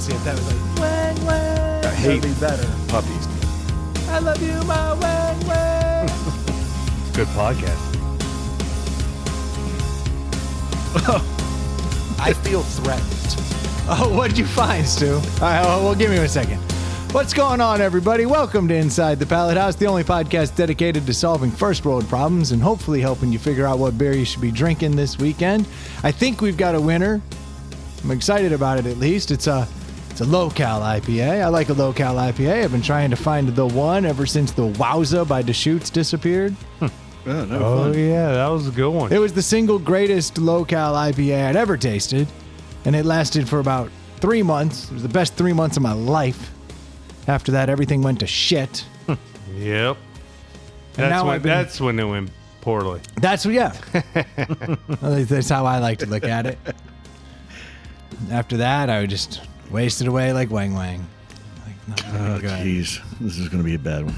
see if that was like, wang, wang. I hate That'd be better. puppies. I love you, my wang, wang. It's a good podcast. I feel threatened. Oh, what'd you find, Stu? All right, well, give me a second. What's going on, everybody? Welcome to Inside the Pallet House, the only podcast dedicated to solving first world problems and hopefully helping you figure out what beer you should be drinking this weekend. I think we've got a winner. I'm excited about it, at least. It's a low-cal IPA. I like a low-cal IPA. I've been trying to find the one ever since the Wowza by Deschutes disappeared. Oh, yeah, that was a good one. It was the single greatest low-cal IPA I'd ever tasted, and it lasted for about 3 months. It was the best 3 months of my life. After that, everything went to shit. Yep. And That's when it went poorly. That's how I like to look at it. After that, I would just waste it away like Wang Wang. Oh, jeez. This is going to be a bad one.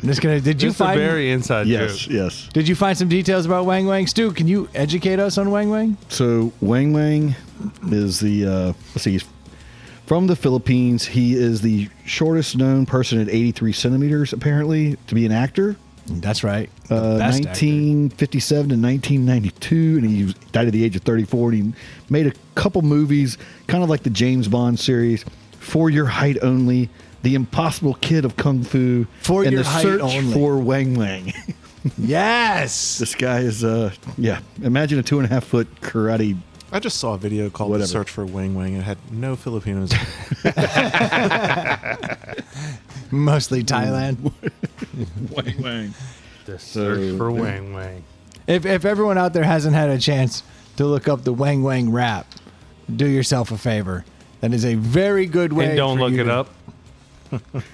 Did you It's a find very inside Yes, joke. yes. Did you find some details about Wang Wang? Stu, can you educate us on Wang Wang? So Wang Wang is the, he's from the Philippines. He is the shortest known person at 83 centimeters, apparently, to be an actor. That's right. The best 1957 to 1992, and he died at the age of 34. And he made a couple movies, kind of like the James Bond series, For Your Height Only, The Impossible Kid of Kung Fu, For and Your The Height Search Only. for Wang Wang. Yes. This guy is, imagine a 2.5 foot karate. I just saw a video called Whatever. The Search for Wang Wang. It had no Filipinos. Mostly Thailand. Wang Wang. The search for Wang Wang. If everyone out there hasn't had a chance to look up the Wang Wang rap, do yourself a favor. That is a very good way. And don't for look you it to- up.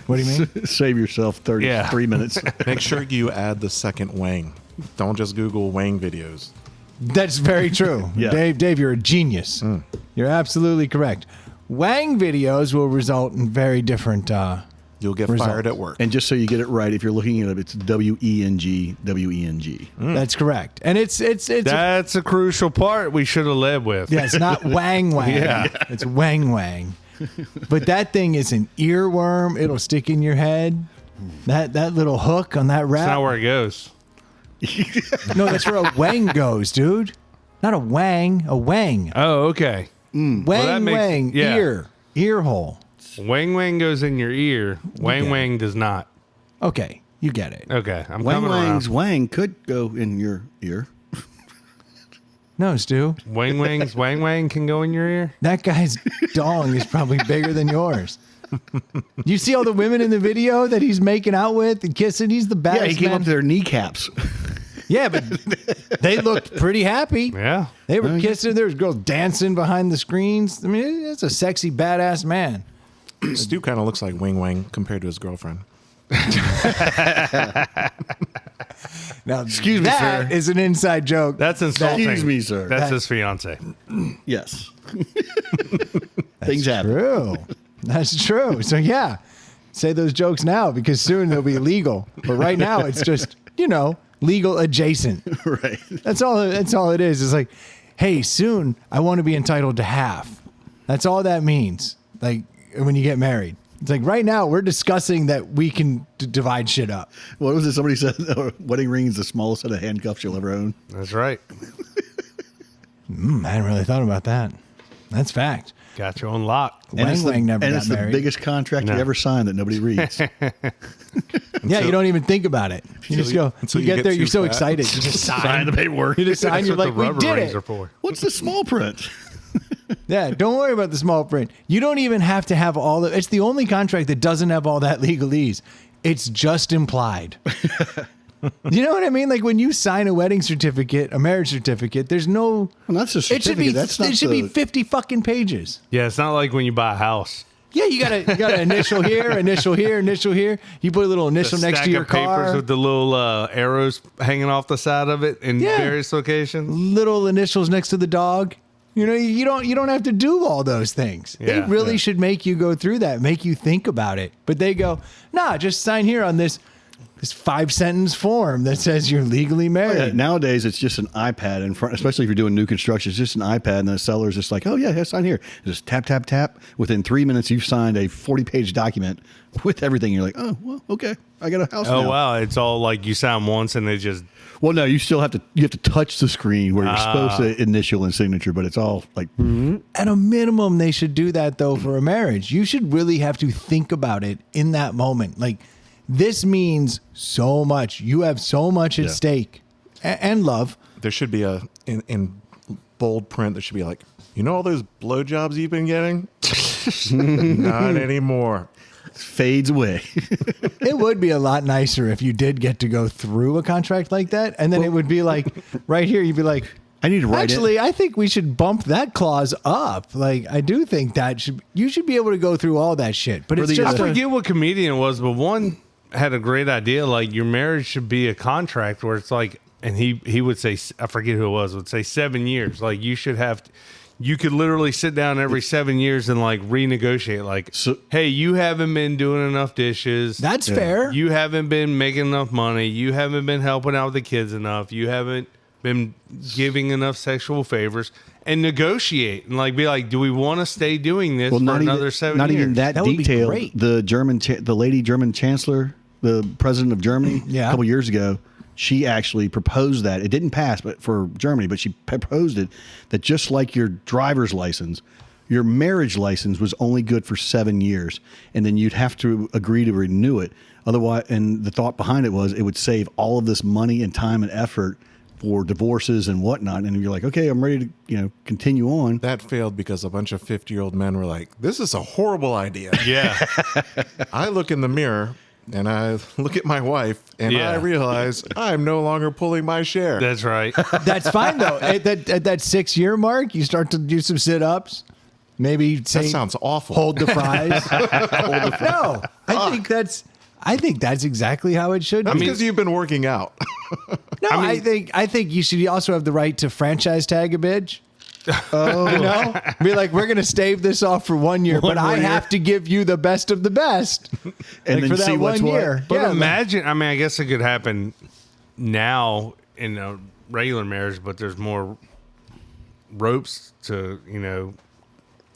What do you mean? Save yourself 33 minutes. Make sure you add the second Wang. Don't just Google Wang videos. That's very true. Yeah. Dave, you're a genius. You're absolutely correct. Wang videos will result in very different You'll get Results. fired at work. And just so you get it right, if you're looking at it, it's W-E-N-G, W-E-N-G. That's correct. And it's That's a crucial part we should have led with. yeah, it's not Wang Wang. Yeah. It's Wang Wang. But that thing is an earworm. It'll stick in your head. That little hook on that That's rap. not where it goes. No, that's where a Wang goes, dude. Not a Wang, a Wang. Oh, okay. Wang that makes- Wang, yeah. ear hole. Wang Wang goes in your ear. Wang Wang does not. Okay, you get it. Okay, I'm Wang coming Wang's around. Wang could go in your ear. No, Stu. Wang Wang's Wang Wang can go in your ear? That guy's dong is probably bigger than yours. You see all the women in the video that he's making out with and kissing? He's the baddest Yeah, he came man. up to their kneecaps. Yeah, but they looked pretty happy. Yeah. They were kissing. There was girls dancing behind the screens. I mean, that's a sexy, badass man. Stu kind of looks like Wang Wang compared to his girlfriend. Now, Excuse me, that sir. is an inside joke. That's insulting. Excuse me, sir. That's his fiance. Yes. Things happen. true. That's true. So yeah, say those jokes now because soon they'll be legal. But right now it's just legal adjacent. Right. That's all it is. It's like, hey, soon I want to be entitled to half. That's all that means. Like when you get married. It's like right now we're discussing that we can divide shit up. What was it? Somebody said wedding ring is the smallest set of handcuffs you'll ever own. That's right. I hadn't really thought about that. That's fact. Got you on lock. Wang Wang never and got it's married. the biggest contract No. you ever signed that nobody reads. Yeah, you don't even think about it. You just go. until You you get get there. You're too so fat. excited. You just sign. the paperwork. You just sign. That's You're what like, the we rubber did rings it. are for. What's the small print? Yeah, don't worry about the small print. You don't even have to have all the. It's the only contract that doesn't have all that legalese. It's just implied. You know what I mean? Like when you sign a wedding certificate, a marriage certificate, there's no. Well, that's a certificate. It should be. That's not It should be the- 50 fucking pages. Yeah, it's not like when you buy a house. Yeah, you got to initial here, initial here, initial here. You put a little initial The next stack to your of papers car. with the little arrows hanging off the side of it in Yeah. various locations. Little initials next to the dog. You know, you don't have to do all those things. They Yeah, really yeah. should make you go through that, make you think about it. But they go, nah, just sign here on this this 5-sentence form that says you're legally married. Yeah, nowadays, it's just an iPad in front, especially if you're doing new construction. It's just an iPad, and the seller's just like, oh, yeah, sign here. Just tap, tap, tap. Within 3 minutes, you've signed a 40-page document with everything. You're like, oh, well, okay. I got a house now. Oh, wow. It's all like you sign once and they just... Well, no, you still have to touch the screen where you're supposed to initial and signature, but it's all like... At a minimum, they should do that, though, for a marriage. You should really have to think about it in that moment. Like, this means so much. You have so much at stake and love. There should be in bold print, there should be like, you know all those blowjobs you've been getting? Not anymore. Fades away. It would be a lot nicer if you did get to go through a contract like that. And then it would be like, right here, you'd be like, I need to write actually, I think we should bump that clause up. Like, I do think you should be able to go through all that shit. But it's I just forget what comedian it was, but one had a great idea. Like, your marriage should be a contract where it's like, and he would say, I forget who it was, would say 7 years. Like, you should have... You could literally sit down every 7 years and like renegotiate. Like, hey, you haven't been doing enough dishes. That's fair. You haven't been making enough money. You haven't been helping out with the kids enough. You haven't been giving enough sexual favors. And negotiate and like be like, do we want to stay doing this for another 7 years? Not even that That would be detailed. great. The lady German chancellor, the president of Germany, a couple years ago, she actually proposed that. It didn't pass, but for Germany, but she proposed it that just like your driver's license, your marriage license was only good for 7 years, and then you'd have to agree to renew it. Otherwise, and the thought behind it was it would save all of this money and time and effort for divorces and whatnot. And you're like, okay, I'm ready to continue on. That failed because a bunch of 50-year-old men were like, this is a horrible idea. Yeah. I look in the mirror and I look at my wife and I realize I'm no longer pulling my share. That's right. That's fine, though. At that 6 year mark, you start to do some sit-ups. Maybe say, that sounds awful. Hold the fries. No, I think that's exactly how it should That's be. because you've been working out. No, I think you should also have the right to franchise tag a bitch. Be like, we're going to stave this off for 1 year, but I have to give you the best of the best. And then for that see what's 1 what. year. But imagine, I guess it could happen now in a regular marriage, but there's more ropes to,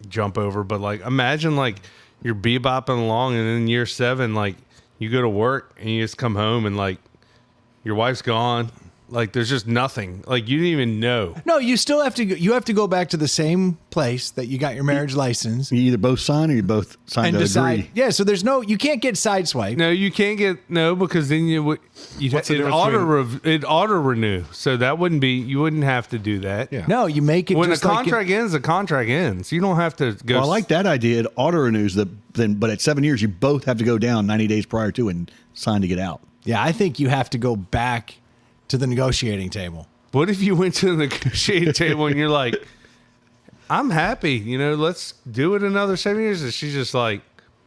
jump over. But like, imagine like you're bebopping along and in year 7, like you go to work and you just come home and like your wife's gone. Like there's just nothing. Like you didn't even know. No, you still have to go. You have to go back to the same place that you got your marriage license You either both sign or you both sign and to decide. agree. Yeah, so you can't get sideswiped. No, you can't get because then What's the difference it auto renew. So that wouldn't be, you wouldn't have to do that. Yeah. No, you make it When just the like contract ends, the contract ends. You don't have to go. Well, I like that idea. It auto renews but at 7 years, you both have to go down 90 days prior to and sign to get out. Yeah, I think you have to go back to the negotiating table. What if you went to the negotiating table and you're like, I'm happy, let's do it another 7 years. And she's just like,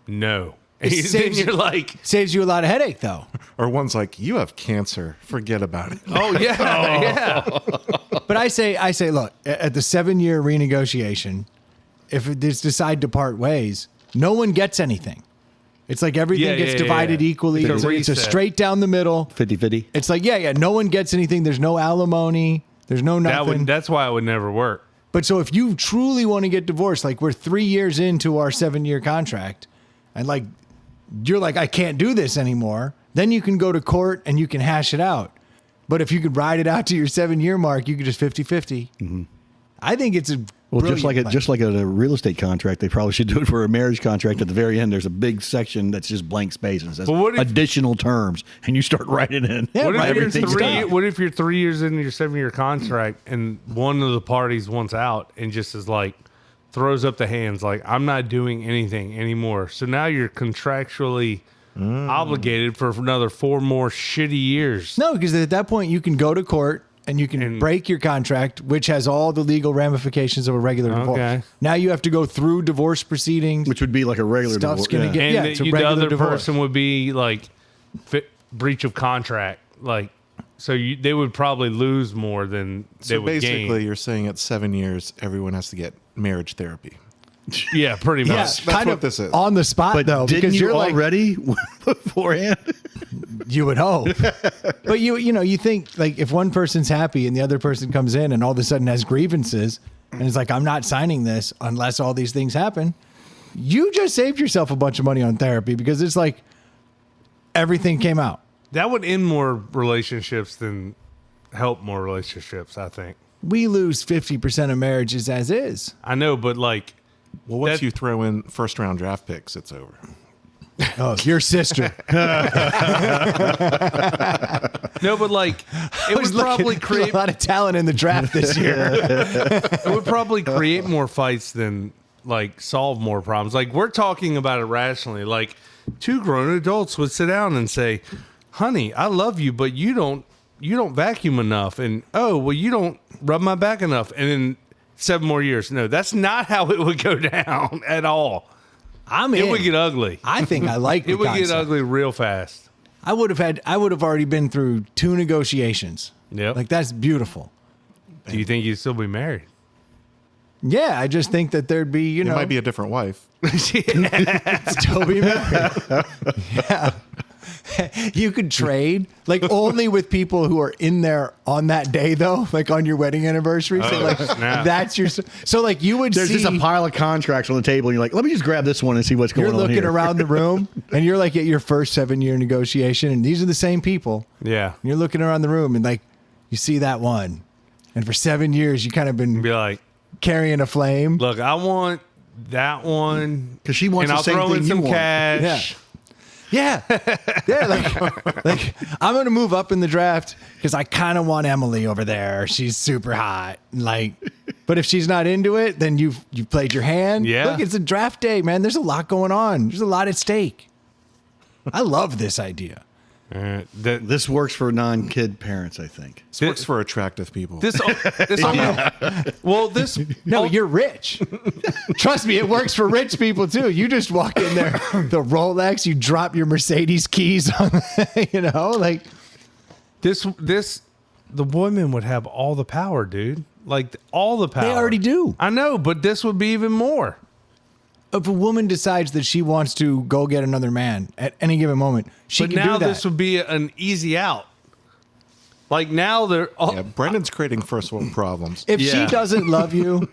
no. And then you're like, saves you a lot of headache, though. Or one's like, you have cancer. Forget about it. oh, yeah. Yeah. But I say, look, at the 7 year renegotiation, if they decide to part ways, no one gets anything. It's like everything gets divided equally. It's a It's a reset. straight down the middle. 50-50. It's like, no one gets anything. There's no alimony. There's no nothing. That's why it would never work. But so if you truly want to get divorced, like we're 3 years into our 7 year contract, and like you're like, I can't do this anymore, then you can go to court and you can hash it out. But if you could ride it out to your 7 year mark, you could just 50-50. Mm-hmm. I think it's a Just like a real estate contract, they probably should do it for a marriage contract. At the very end, there's a big section that's just blank space and it says additional terms, and you start writing in. Yeah, What everything's done. what if you're 3 years into your 7 year contract and one of the parties wants out and just is like, throws up the hands like, I'm not doing anything anymore. So now you're contractually obligated for another 4 more shitty years. No, because at that point you can go to court and you can break your contract, which has all the legal ramifications of a regular divorce. Okay. Now you have to go through divorce proceedings. Which would be like a regular Stuff's divorce. gonna get- And it's a the regular other divorce. person would be like breach of contract. Like, so they would probably lose more than they So would basically, gain. you're saying at 7 years, everyone has to get marriage therapy. Yeah, pretty much. Yeah, That's kind what of this is. on the spot But though, didn't because you you're like, already beforehand? You would hope. But you think like if one person's happy and the other person comes in and all of a sudden has grievances and it's like, I'm not signing this unless all these things happen. You just saved yourself a bunch of money on therapy because it's like everything came out. That would end more relationships than help more relationships, I think. We lose 50% of marriages as is. I know, but like, Well, once you throw in first round draft picks, it's over. Oh, your sister. no, but like, it would probably create a lot of talent in the draft this year. it would probably create more fights than like solve more problems. Like we're talking about it rationally. Like two grown adults would sit down and say, "Honey, I love you, but you don't vacuum enough," and oh, well, you don't rub my back enough, and in 7 more years. No, that's not how it would go down at all. It would get ugly. I think I like it. Would concept. get ugly real fast. I would have already been through 2 negotiations. Yep. Like that's beautiful. Do you think you'd still be married? Yeah, I just think that there'd be, It might be a different wife. still be married. Yeah. You could trade like only with people who are in there on that day though, like on your wedding anniversary. So like snap. that's your so like you would There's see just a pile of contracts on the table. And you're like, let me just grab this one and see what's going you're on looking here. around the room and you're like at your first 7-year negotiation and these are the same people. Yeah. And you're looking around the room and like you see that one. And for 7 years you kind of been Be like, carrying a flame. look, I want that one 'Cause she wants and the I'll same throw in thing you some want. cash. Yeah. Yeah. Like I'm going to move up in the draft because I kind of want Emily over there. She's super hot. Like, but if she's not into it, then you've played your hand. Yeah. Look, it's a draft day, man. There's a lot going on. There's a lot at stake. I love this idea. This works for non-kid parents, I think. This works for attractive people. This No, you're rich. Trust me, it works for rich people too. You just walk in there, the Rolex, you drop your Mercedes keys on, like the women would have all the power, dude. Like all the power. they already do. I know, but this would be even more. If a woman decides that she wants to go get another man at any given moment, she But can now do that. this would be an easy out. Like now they're all, Yeah, Brendan's creating first world problems. If Yeah. she doesn't love you,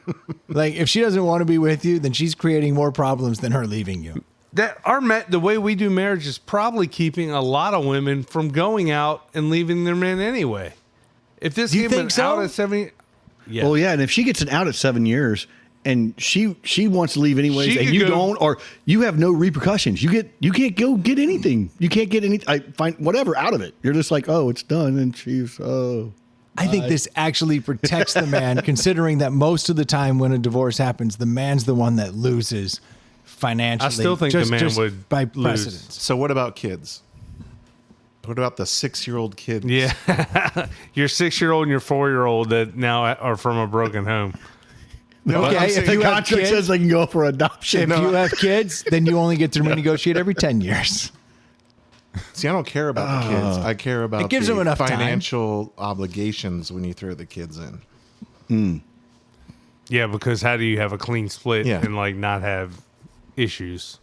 like if she doesn't want to be with you, then she's creating more problems than her leaving you. the way we do marriage is probably keeping a lot of women from going out and leaving their men anyway. If this You came think so? out at 70, yeah. Well, yeah, and if she gets it out at 7 years and she wants to leave anyways, She and could you go- don't, or you have no repercussions, you can't go get anything. You can't get any. I find whatever out of it. You're just like, oh, it's done, and she's I think this actually protects the man, considering that most of the time when a divorce happens, the man's the one that loses financially. I still think the man would by lose. precedence. So what about kids? What about the 6-year-old kid? Yeah. Your 6-year-old and your 4-year-old that now are from a broken home. Okay, if the you have contract kids, says they can go for adoption. if you have kids, then you only get to renegotiate every 10 years. See, I don't care about the kids. I care about It gives the them enough time. financial obligations when you throw the kids in. Yeah, because how do you have a clean split Yeah. and like not have issues?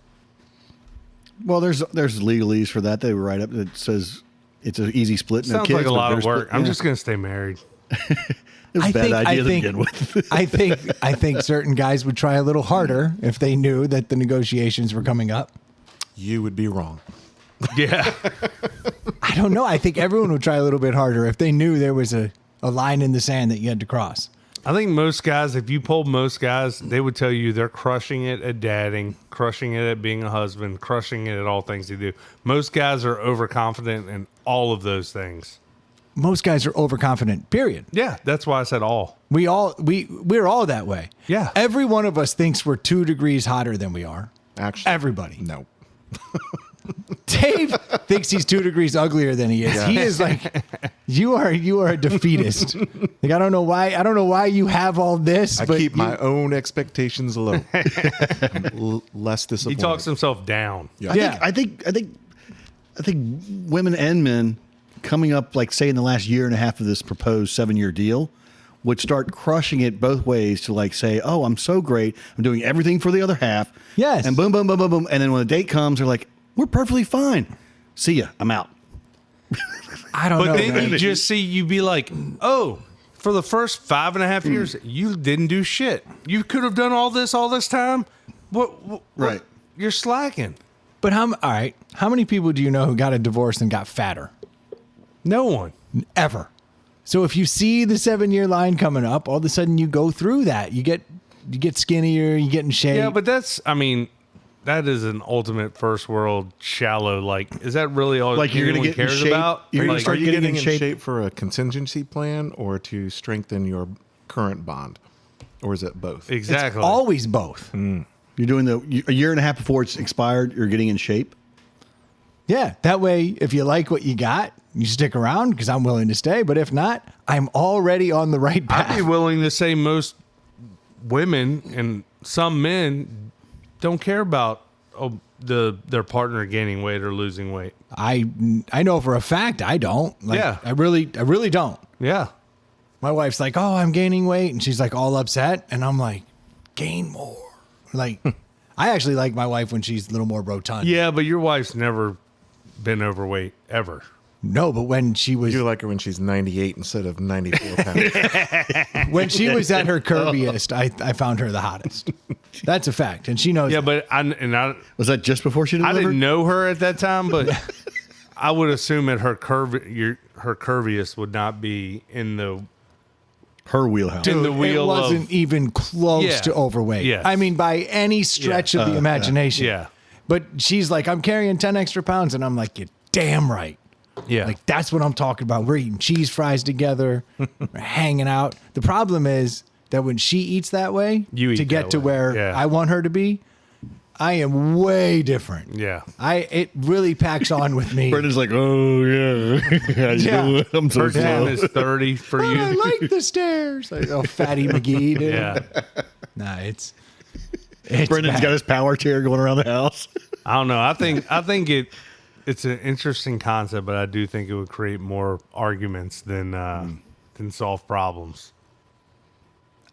Well, there's legalese for that. They were right up that says it's an easy split. No Sounds kids, like a but lot of they're work. split- I'm yeah. just gonna stay married. It was a bad idea to begin with. I think certain guys would try a little harder if they knew that the negotiations were coming up. You would be wrong. Yeah. I don't know. I think everyone would try a little bit harder if they knew there was a line in the sand that you had to cross. I think most guys, if you polled most guys, they would tell you they're crushing it at dadding, crushing it at being a husband, crushing it at all things they do. Most guys are overconfident in all of those things. Most guys are overconfident, period. Yeah, that's why I said all. We're all that way. Yeah. Every one of us thinks we're 2 degrees hotter than we are. Actually, Everybody. no. Dave thinks he's 2 degrees uglier than he is. Yeah. He is like, you are a defeatist. Like I don't know why you have all this. I but keep you- my own expectations low. I'm less He disappointed. talks himself down. Yeah. Yeah. I think women and men coming up, like say in the last year and a half of this proposed 7-year deal, would start crushing it both ways to like say, oh, I'm so great. I'm doing everything for the other half. Yes. And boom, boom, boom, boom, boom. And then when the date comes, they're like, we're perfectly fine. See ya. I'm out. I don't know. But then man. you just see, you'd be like, oh, for the first 5.5 years, you didn't do shit. You could have done all this time. What Right. You're slacking. But all right. How many people do you know who got a divorce and got fatter? No one. Ever. So if you see the 7-year line coming up, all of a sudden you go through that. You get skinnier, you get in shape. Yeah, but that is an ultimate first world shallow. Like, is that really all Like, you're gonna anyone get in cares shape? about? You're gonna Like, start Are you getting getting in in shape? shape for a contingency plan or to strengthen your current bond? Or is it both? exactly. always both. You're doing a year and a half before it's expired. You're getting in shape. Yeah. That way, if you like what you got, you stick around because I'm willing to stay. But if not, I'm already on the right path. I'd be willing to say most women and some men don't care about their partner gaining weight or losing weight. I know for a fact I don't. Like, Yeah. I really don't. Yeah. My wife's like, "Oh, I'm gaining weight," and she's like all upset, and I'm like, "Gain more." Like, I actually like my wife when she's a little more rotund. Yeah, but your wife's never been overweight ever. No, but when she was You like her when she's 98 instead of 94 pounds. when she was at her curviest, I found her the hottest. That's a fact, and she knows. Yeah, that. but I Was that just before she delivered? didn't know her at that time, but I would assume that her curviest would not be in the Her wheelhouse. in the It wheel wasn't of even close Yeah. to overweight. Yes. I mean, by any stretch of the imagination. yeah. But she's like, "I'm carrying 10 extra pounds," and I'm like, "You're damn right." Yeah. Like, that's what I'm talking about. We're eating cheese fries together, we're hanging out. The problem is that when she eats that way, You eat to get that to way. where Yeah. I want her to be, I am way different. Yeah. It really packs on with me. Brendan's like, oh yeah, How you Yeah. doing? I'm so Her time slow. is 30 for Oh, I you. like the stairs. Like, oh, Fatty McGee, dude. Yeah. Nah, it's Brendan's bad. got his power chair going around the house. I don't know. I think it's an interesting concept, but I do think it would create more arguments than solve problems.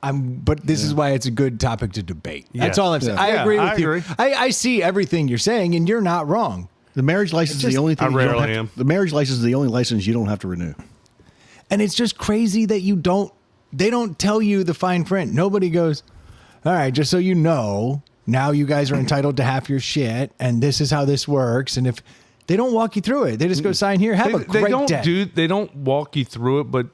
But this is why it's a good topic to debate. That's Yes. all I'm saying. I Yeah, agree with I you. agree. I see everything you're saying, and you're not wrong. The marriage license is the only thing I you don't rarely have am. to, the marriage license is the only license you don't have to renew. And it's just crazy that they don't tell you the fine print. Nobody goes, all right, just so you know, now you guys are entitled to half your shit, and this is how this works. And if they don't walk you through it, they just go sign here, have a great day. They don't walk you through it, but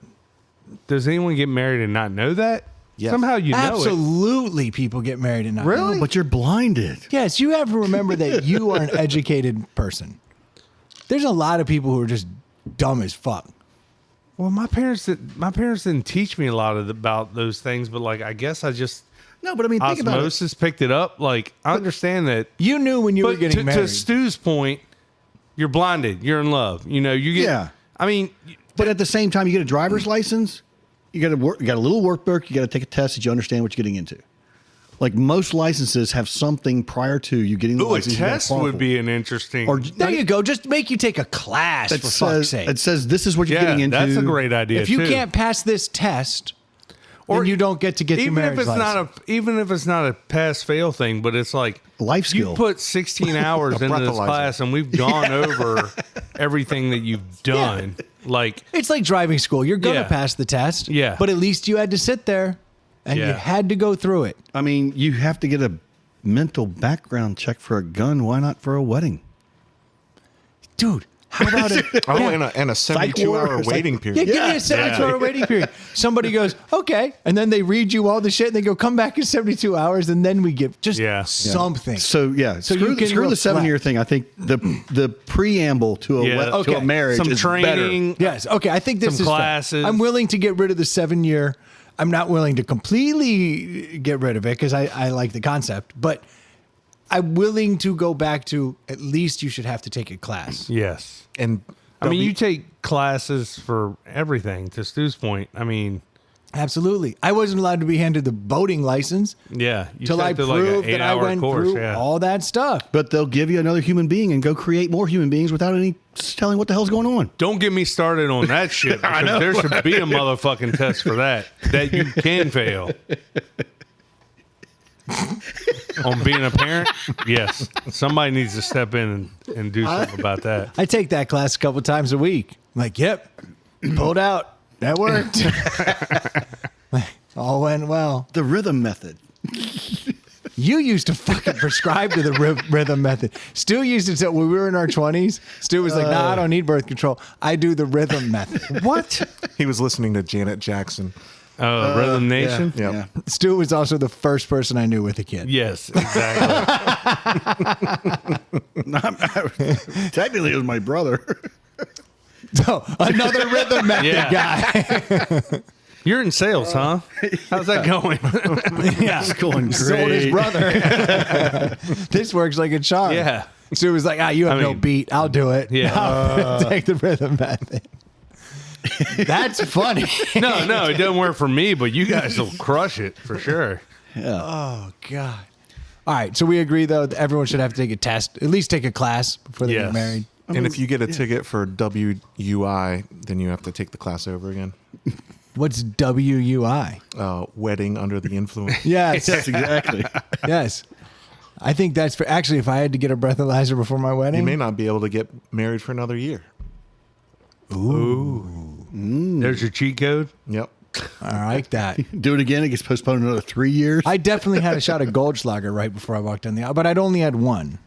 does anyone get married and not know that? Yes. Somehow you know it. Absolutely, people get married and not know. Really? But you're blinded. Yes, you have to remember that you are an educated person. There's a lot of people who are just dumb as fuck. Well, my parents didn't teach me a lot about those things, but like I guess I just No, but I mean, think about it. osmosis picked it up. Like I understand that. You knew when you were But getting to married. Stu's point, you're blinded. You're in love. You know, you get. Yeah. I mean, But at the same time, you get a driver's license. You got you got a little workbook. You got to take a test that you understand what you're getting into. Like most licenses have something prior to you getting the a license. you gotta test follow would for. be an interesting. Or there you go. Just make you take a class, it for fuck's says sake. it says this is what you're yeah, getting into. that's a great idea. If you too. can't pass this test, Or then you don't get to get your even marriage if it's license. even if it's not a pass fail thing, but it's like Life skill. You put 16 hours into this breathalyzer. class, and we've gone over everything that you've done. Like It's like driving school. You're going to Yeah. pass the test. Yeah. But at least you had to sit there and you Yeah. had to go through it. I mean, you have to get a mental background check for a gun. Why not for a wedding? Dude, how about it? Oh, Yeah. and a 72-hour ward. waiting Yeah, period. give me a 72-hour waiting period. Somebody goes, okay. And then they read you all the shit and they go, come back in 72 hours. And then we give just Yeah. something. So yeah, So screw, you can screw the 7-year reflect. thing. I think the preamble to a Yeah. to a Okay. marriage some is training. Yes. Okay. I think this Some is fair. classes. I'm willing to get rid of the 7-year. I'm not willing to completely get rid of it because I like the concept, but I'm willing to go back to at least you should have to take a class. Yes. And I mean, you take classes for everything. To Stu's point, I mean, Absolutely. I wasn't allowed to be handed the boating license yeah, you till I sat through like an proved that I 8-hour went course, through yeah. all that stuff. But they'll give you another human being and go create more human beings without any telling what the hell's going on. Don't get me started on that shit. Because there should be a motherfucking test for that you can fail. on being a parent, yes, somebody needs to step in and do something about that. I take that class a couple times a week. I'm like, yep, pulled out. That worked. All went well. The rhythm method. You used to fucking prescribe to the rhythm method. Stu used to tell when we were in our 20s. Stu was like, "Nah, I don't need birth control. I do the rhythm method." What? He was listening to Janet Jackson. Rhythm Nation. Yep. Yeah. Stu was also the first person I knew with a kid. Yes, exactly. Technically, it was my brother. So another rhythm method guy. You're in sales, huh? How's that going? Yeah, It's going great. sold his brother. This works like a charm. Yeah. Stu was like, you have no mean, beat. I'll do it. Yeah. I'll take the rhythm method. That's funny. No, it doesn't work for me, but you guys will crush it for sure. Oh, God. All right. So we agree, though, that everyone should have to take a test, at least take a class before they get Yes. married. And if you get a ticket for WUI, then you have to take the class over again. What's WUI? Wedding under the influence. Yes. Yes, exactly. Yes. I think that's for actually, if I had to get a breathalyzer before my wedding, You may not be able to get married for another year. There's your cheat code. Yep. I like that. Do it again. It gets postponed another 3 years. I definitely had a shot of Goldschlager right before I walked down the aisle, but I'd only had one.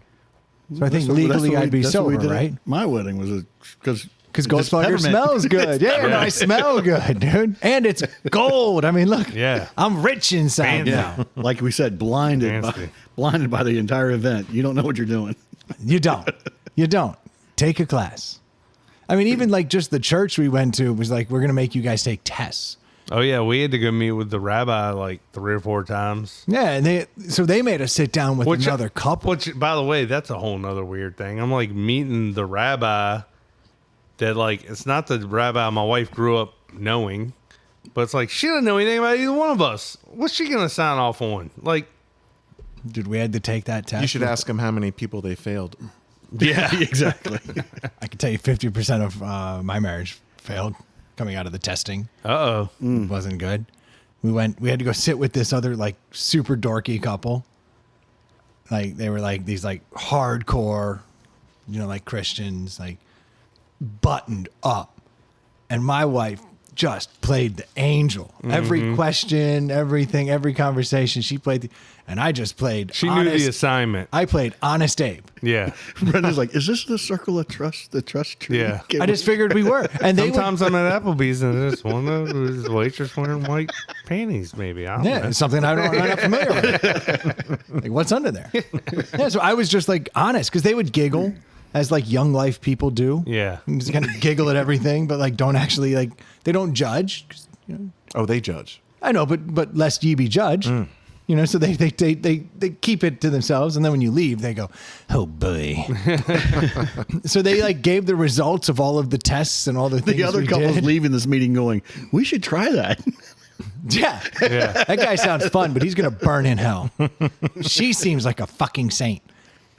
So I think legally I'd be sober, right? My wedding was because Goldschlager smells good. Yeah, no, I smell good, dude. And it's gold. I mean, look. Yeah. I'm rich inside Fancy. now. like we said, blinded Fancy. by the entire event. You don't know what you're doing. You don't. You don't. Take a class. I mean, even like just the church we went to was like, we're going to make you guys take tests. Oh yeah, we had to go meet with the rabbi like 3 or 4 times. Yeah, and they made us sit down with another couple. Which, by the way, that's a whole nother weird thing. I'm like meeting the rabbi that like it's not the rabbi my wife grew up knowing, but it's like she doesn't know anything about either one of us. What's she gonna sign off on? Like, Dude, we had to take that test. You should ask them how many people they failed. yeah, Exactly. I can tell you 50% of my marriage failed coming out of the testing. Uh-oh. It wasn't good. We had to go sit with this other like super dorky couple. Like they were like these like hardcore, like Christians, like buttoned up. And my wife just played the angel. Every question, everything, every conversation, she played and I just played She honest, knew the assignment. I played Honest Abe. Yeah. Brenda's like, is this the circle of trust? The trust tree? Yeah. I just figured we were. And they would, Sometimes I'm at Applebee's and there's one of the waitress wearing white panties, maybe. I don't yeah, know. it's something I'm not familiar with. Like, what's under there? Yeah, so I was just like honest because they would giggle as like young life people do. Yeah. And just kind of giggle at everything, but like don't actually like they don't judge. 'Cause, Oh, they judge. I know, but lest ye be judged. So they keep it to themselves, and then when you leave, they go, "Oh boy!" So they like gave the results of all of the tests and all the things. The other we couple's did. leaving this meeting going, we should try that. Yeah. Yeah. That guy sounds fun, but he's going to burn in hell. She seems like a fucking saint.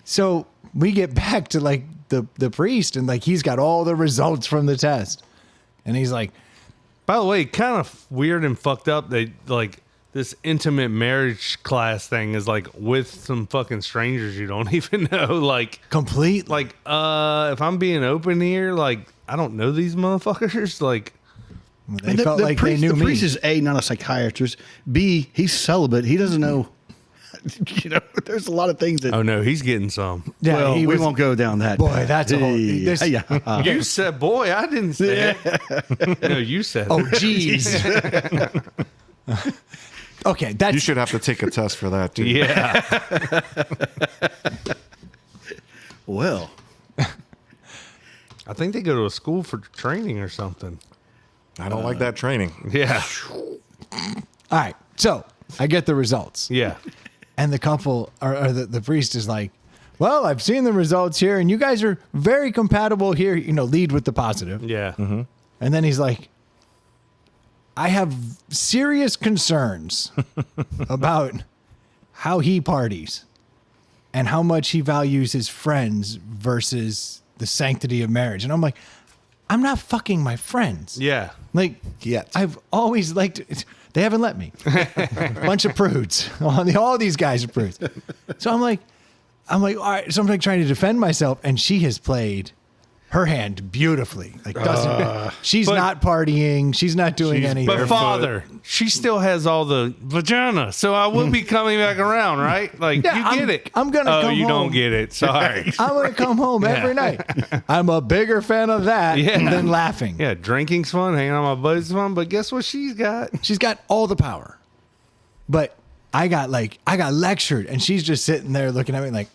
So we get back to like the priest and like he's got all the results from the test. And he's like, By the way, kind of weird and fucked up. They like this intimate marriage class thing is like with some fucking strangers you don't even know. Like, complete. if I'm being open here, like I don't know these motherfuckers. Like, They And felt like priest, they knew the me. priest is A, not a psychiatrist. B, he's celibate. He doesn't know. There's a lot of things that. oh no, he's getting some. Yeah, well, he we was, won't go down that. Boy, path. that's a whole. Hey, This, yeah. You said, boy, I didn't say it. No, you said oh, it. jeez. Okay, that's You should have to take a test for that, dude. Yeah. Well, I think they go to a school for training or something. I don't like that training. Yeah. all right. So I get the results. Yeah. And the couple, or the priest is like, well, I've seen the results here, and you guys are very compatible here. Lead with the positive. Yeah. And then he's like, I have serious concerns about how he parties and how much he values his friends versus the sanctity of marriage. And I'm like, I'm not fucking my friends. Yeah. Like, Yet. I've always liked They haven't let me. Bunch of prudes. All these guys are prudes. So I'm like, all right. So I'm like trying to defend myself, and she has played her hand beautifully. Like she's not partying. She's not doing anything. But father, she still has all the vagina, so I will be coming back around, right? Like Yeah, you get it. I'm gonna come you home. don't get it. Sorry. I'm going to come home every night. I'm a bigger fan of that than laughing. Yeah, drinking's fun, hanging out with my buddies is fun, but guess what she's got? She's got all the power. But I got lectured, and she's just sitting there looking at me like,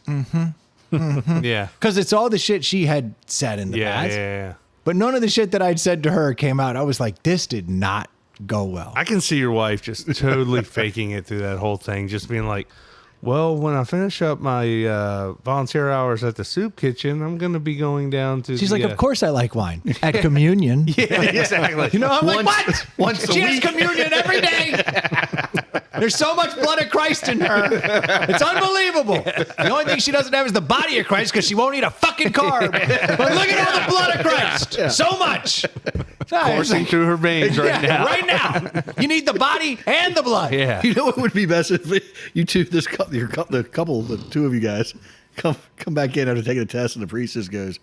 Yeah. because it's all the shit she had said in the past. Yeah. But none of the shit that I'd said to her came out. I was like, this did not go well. I can see your wife just totally faking it through that whole thing, just being like, well, when I finish up my volunteer hours at the soup kitchen, I'm going to be going down to She's like, of course I like wine. At communion. Yeah, exactly. You know, I'm like, what? Once a She week. has communion every day. There's so much blood of Christ in her. It's unbelievable. The only thing she doesn't have is the body of Christ because she won't eat a fucking carb. But look at all the blood of Christ. So much. coursing through her veins right now. Right now. You need the body and the blood. Yeah. You know what would be best if you two, the two of you guys, come back in after taking a test, and the priest just goes,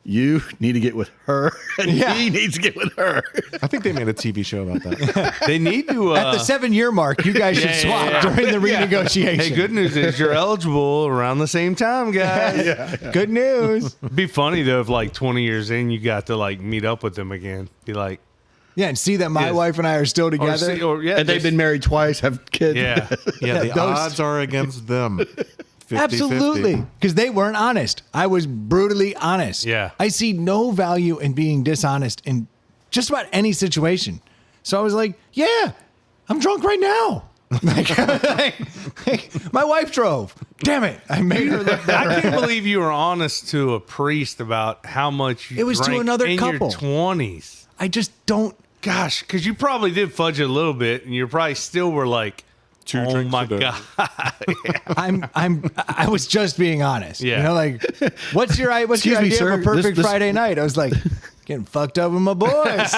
"You need to get with her, and he needs to get with her." I think they made a TV show about that. They need to. At the 7-year mark, you guys should swap during the renegotiation. Hey, good news is you're eligible around the same time, guys. Good news. It'd be funny though if like 20 years in you got to like meet up with them again. Be like, Yeah, and see that my wife and I are still together. And they've been married twice, have kids. Yeah. Yeah, the those- odds are against them. 50-50. Absolutely. Because they weren't honest. I was brutally honest. Yeah. I see no value in being dishonest in just about any situation. So I was like, yeah, I'm drunk right now. My wife drove. Damn it. I made her look better. I can't believe you were honest to a priest about how much you It was to drank another in couple. your 20s. I just don't. Gosh, because you probably did fudge it a little bit, and you probably still were like, Two "Oh drinks my a day." god!" I was just being honest. Yeah. You know, like, what's your Excuse idea me, of sir. a perfect This- Friday night? I was like, getting fucked up with my boys.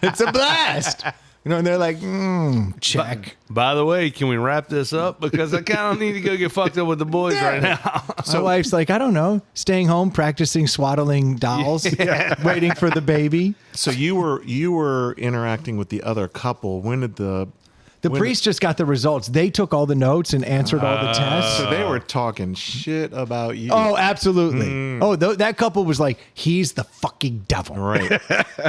It's a blast. You know, and they're like, check. By the way, can we wrap this up? Because I kind of need to go get fucked up with the boys right now. My wife's like, I don't know, staying home, practicing swaddling dolls, waiting for the baby. So you were interacting with the other couple. When did the Priest just got the results. They took all the notes and answered all the tests. So they were talking shit about you. Oh, absolutely. Oh, that couple was like, he's the fucking devil. Right.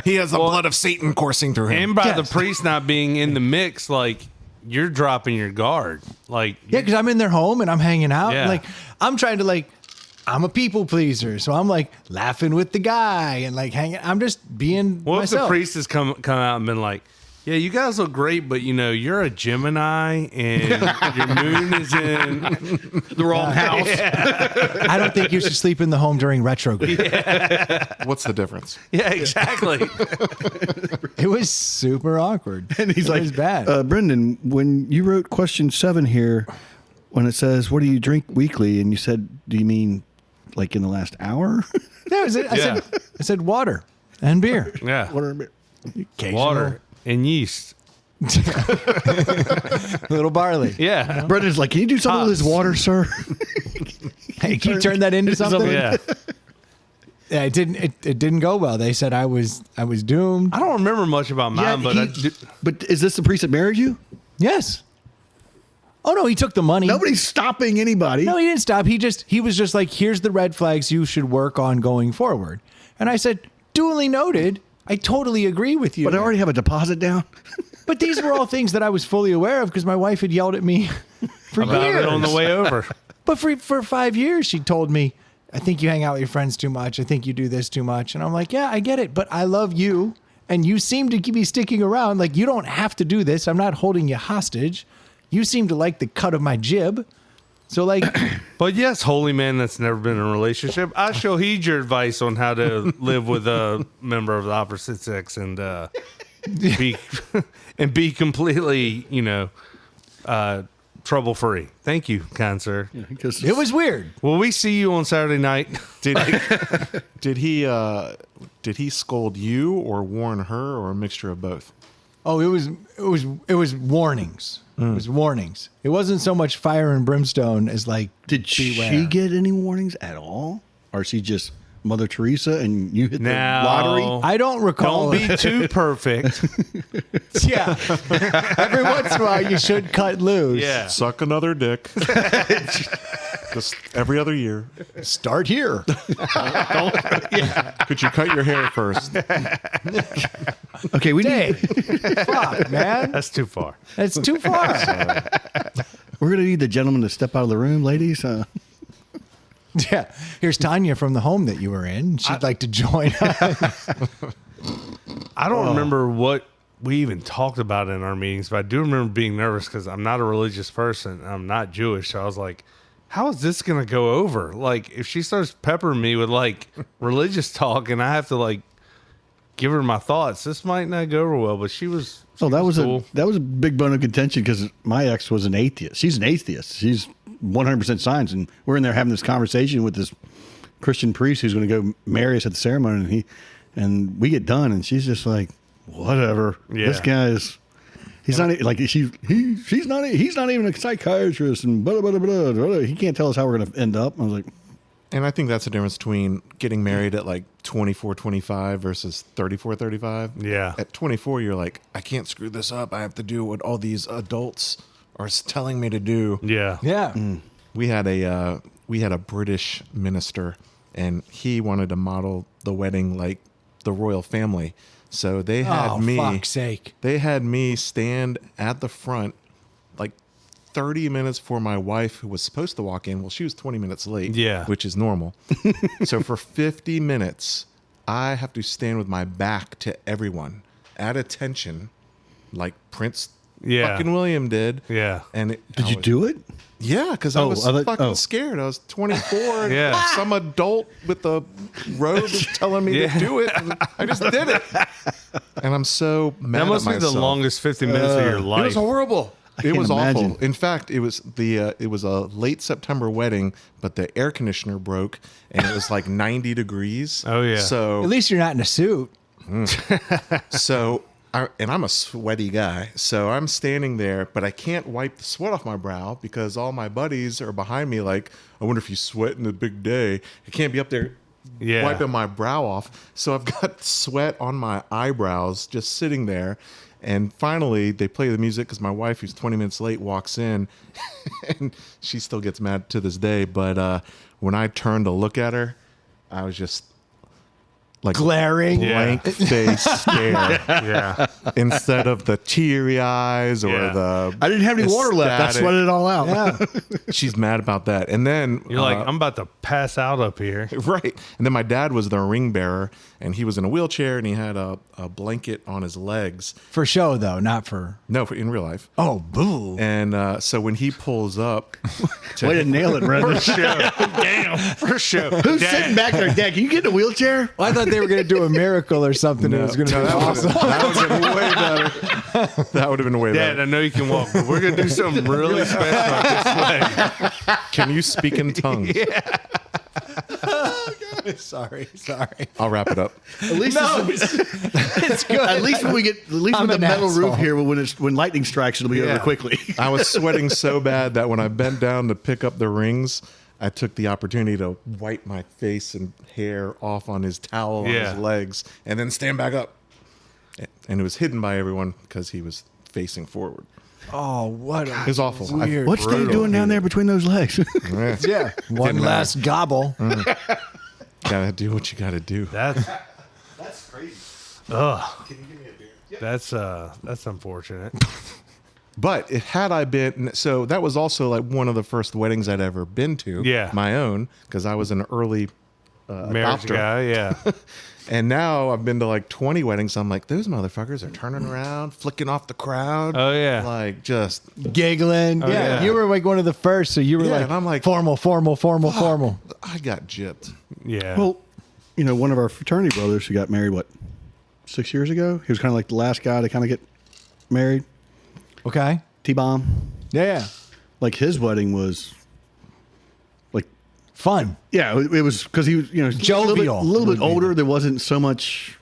He has the blood of Satan coursing through him. And by the Yes. priest not being in the mix, like you're dropping your guard. Like, Yeah, because I'm in their home and I'm hanging out. Yeah. Like, I'm trying to I'm a people pleaser, so I'm like laughing with the guy and like hanging. I'm just being what if the myself. priest has come out and been like, "Yeah, you guys look great, but you know you're a Gemini and your moon is in The wrong house. I don't think you should sleep in the home during retrograde. What's the difference? yeah, exactly." It was super awkward. And he's like, it was bad. Brendan, when you wrote question 7 here, when it says, "What do you drink weekly?" and you said, "Do you mean like in the last hour?" That was it. I said water and beer. Yeah, Occasional water and yeast. little barley. Yeah, Brendan's like, "Can you do something with this water, sir?" Hey, can you turn that into something? yeah. Yeah, it didn't. It didn't go well. They said I was doomed. I don't remember much about mine, but But is this the priest that married you? Yes. Oh no, he took the money. Nobody's stopping anybody. No, he didn't stop. He was just like, here's the red flags you should work on going forward. And I said, duly noted. I totally agree with you. But I already have a deposit down. But these were all things that I was fully aware of because my wife had yelled at me for about years. it on the way over. But for 5 years, she told me, I think you hang out with your friends too much. I think you do this too much. And I'm like, yeah, I get it. But I love you. And you seem to be sticking around. Like, you don't have to do this. I'm not holding you hostage. You seem to like the cut of my jib. So, like, But yes, holy man that's never been in a relationship, I shall heed your advice on how to live with a member of the opposite sex and be be completely, trouble free. Thank you, kind sir. Because it was weird. Will we see you on Saturday night? Did he scold you or warn her or a mixture of both? Oh, it was warnings. It was warnings. It wasn't so much fire and brimstone as like. Did she beware. get any warnings at all? Or is she just Mother Teresa and you hit Now, the lottery? I don't recall. Don't be too perfect. Yeah. Every once in a while, you should cut loose. Yeah. Suck another dick. Just every other year. Start here. Could you cut your hair first? Okay, we Hey, need, fuck, man. That's too far. That's too far. we're going to need the gentleman to step out of the room, ladies. Yeah. Here's Tanya from the home that you were in. She'd like to join us. I don't remember what we even talked about in our meetings, but I do remember being nervous because I'm not a religious person. I'm not Jewish. So I was like, how is this going to go over? Like, if she starts peppering me with like religious talk and I have to like give her my thoughts, this might not go over well. But she was. Oh, that was cool. a big bone of contention because my ex was an atheist. She's an atheist. She's 100% science, and we're in there having this conversation with this Christian priest who's going to go marry us at the ceremony, and we get done, and she's just like, whatever. Yeah. This guy is. He's not like he's not even a psychiatrist and blah, blah, blah, blah, blah. He can't tell us how we're going to end up. I was like, And I think that's the difference between getting married at like 24, 25 versus 34, 35. Yeah. At 24, you're like, I can't screw this up. I have to do what all these adults are telling me to do. Yeah. Yeah. We had a British minister, and he wanted to model the wedding like the royal family. So they had Oh, me. fuck's sake. They had me stand at the front, like 30 minutes for my wife, who was supposed to walk in. Well, she was 20 minutes late. Yeah. Which is normal. So for 50 minutes, I have to stand with my back to everyone at attention, like Prince fucking William did. Yeah. And did you do it? Yeah, because I Oh, was I thought- fucking oh. scared. I was 24. And Yeah. some adult with a robe is telling me to do it. And I just did it. And I'm so mad That must at be myself. the longest 50 minutes of your It life. was horrible. It was imagine. awful. In fact, it was a late September wedding, but the air conditioner broke, and it was like 90 degrees. Oh, yeah. So At least you're not in a suit. and I'm a sweaty guy, so I'm standing there, but I can't wipe the sweat off my brow because all my buddies are behind me. Like, I wonder if you sweat in a big day. I can't be up there Yeah. wiping my brow off, so I've got sweat on my eyebrows just sitting there. And finally, they play the music because my wife, who's 20 minutes late, walks in, and she still gets mad to this day. But when I turned to look at her, I was just like Glaring. blank face stare Yeah. instead of the teary eyes or Yeah. the. I didn't have any water left. I ecstatic- sweated it all out. Yeah. She's mad about that, and then You're like, I'm about to pass out up here. right. And then my dad was the ring bearer, and he was in a wheelchair, and he had a blanket on his legs. For show, though, not for. No, in real life. Oh, boo. And so when he pulls up, Way to nail it, Brendan. Damn. For sure. Who's sitting back there? Dad, can you get in a wheelchair? Well, I thought they were going to do a miracle or something. It was going to be awesome. that would have been way better. That would have been way Dad, better. I know you can walk, but we're going to do something really special at this wedding. Can you speak in tongues? Sorry. I'll wrap it up. At least It's good. at least when we get with I'm the an metal asshole. roof here, when lightning strikes, it'll be over quickly. I was sweating so bad that when I bent down to pick up the rings, I took the opportunity to wipe my face and hair off on his towel on Yeah. his legs and then stand back up. And it was hidden by everyone because he was facing forward. Oh, what a It was awful. weird. What's Dave doing down there between those legs? Yeah. One Didn't last gobble. Gotta do what you gotta do. That's crazy. ugh. That's unfortunate. But had I been, so that was also like one of the first weddings I'd ever been to. Yeah. My own, because I was an early Marriage adopter. guy, yeah. And now I've been to like 20 weddings. I'm like, those motherfuckers are turning around, flicking off the crowd. Oh, yeah. Like just Giggling. Yeah, yeah. you were like one of the first, so you were Yeah, like, and I'm like, formal. I got gypped. Yeah. Well, one of our fraternity brothers who got married, 6 years ago? He was kind of like the last guy to kind of get married. Okay. T-Bomb. Yeah. Like his wedding was like, Fun. yeah, it was because he was, Jovial. a little bit older. There wasn't so much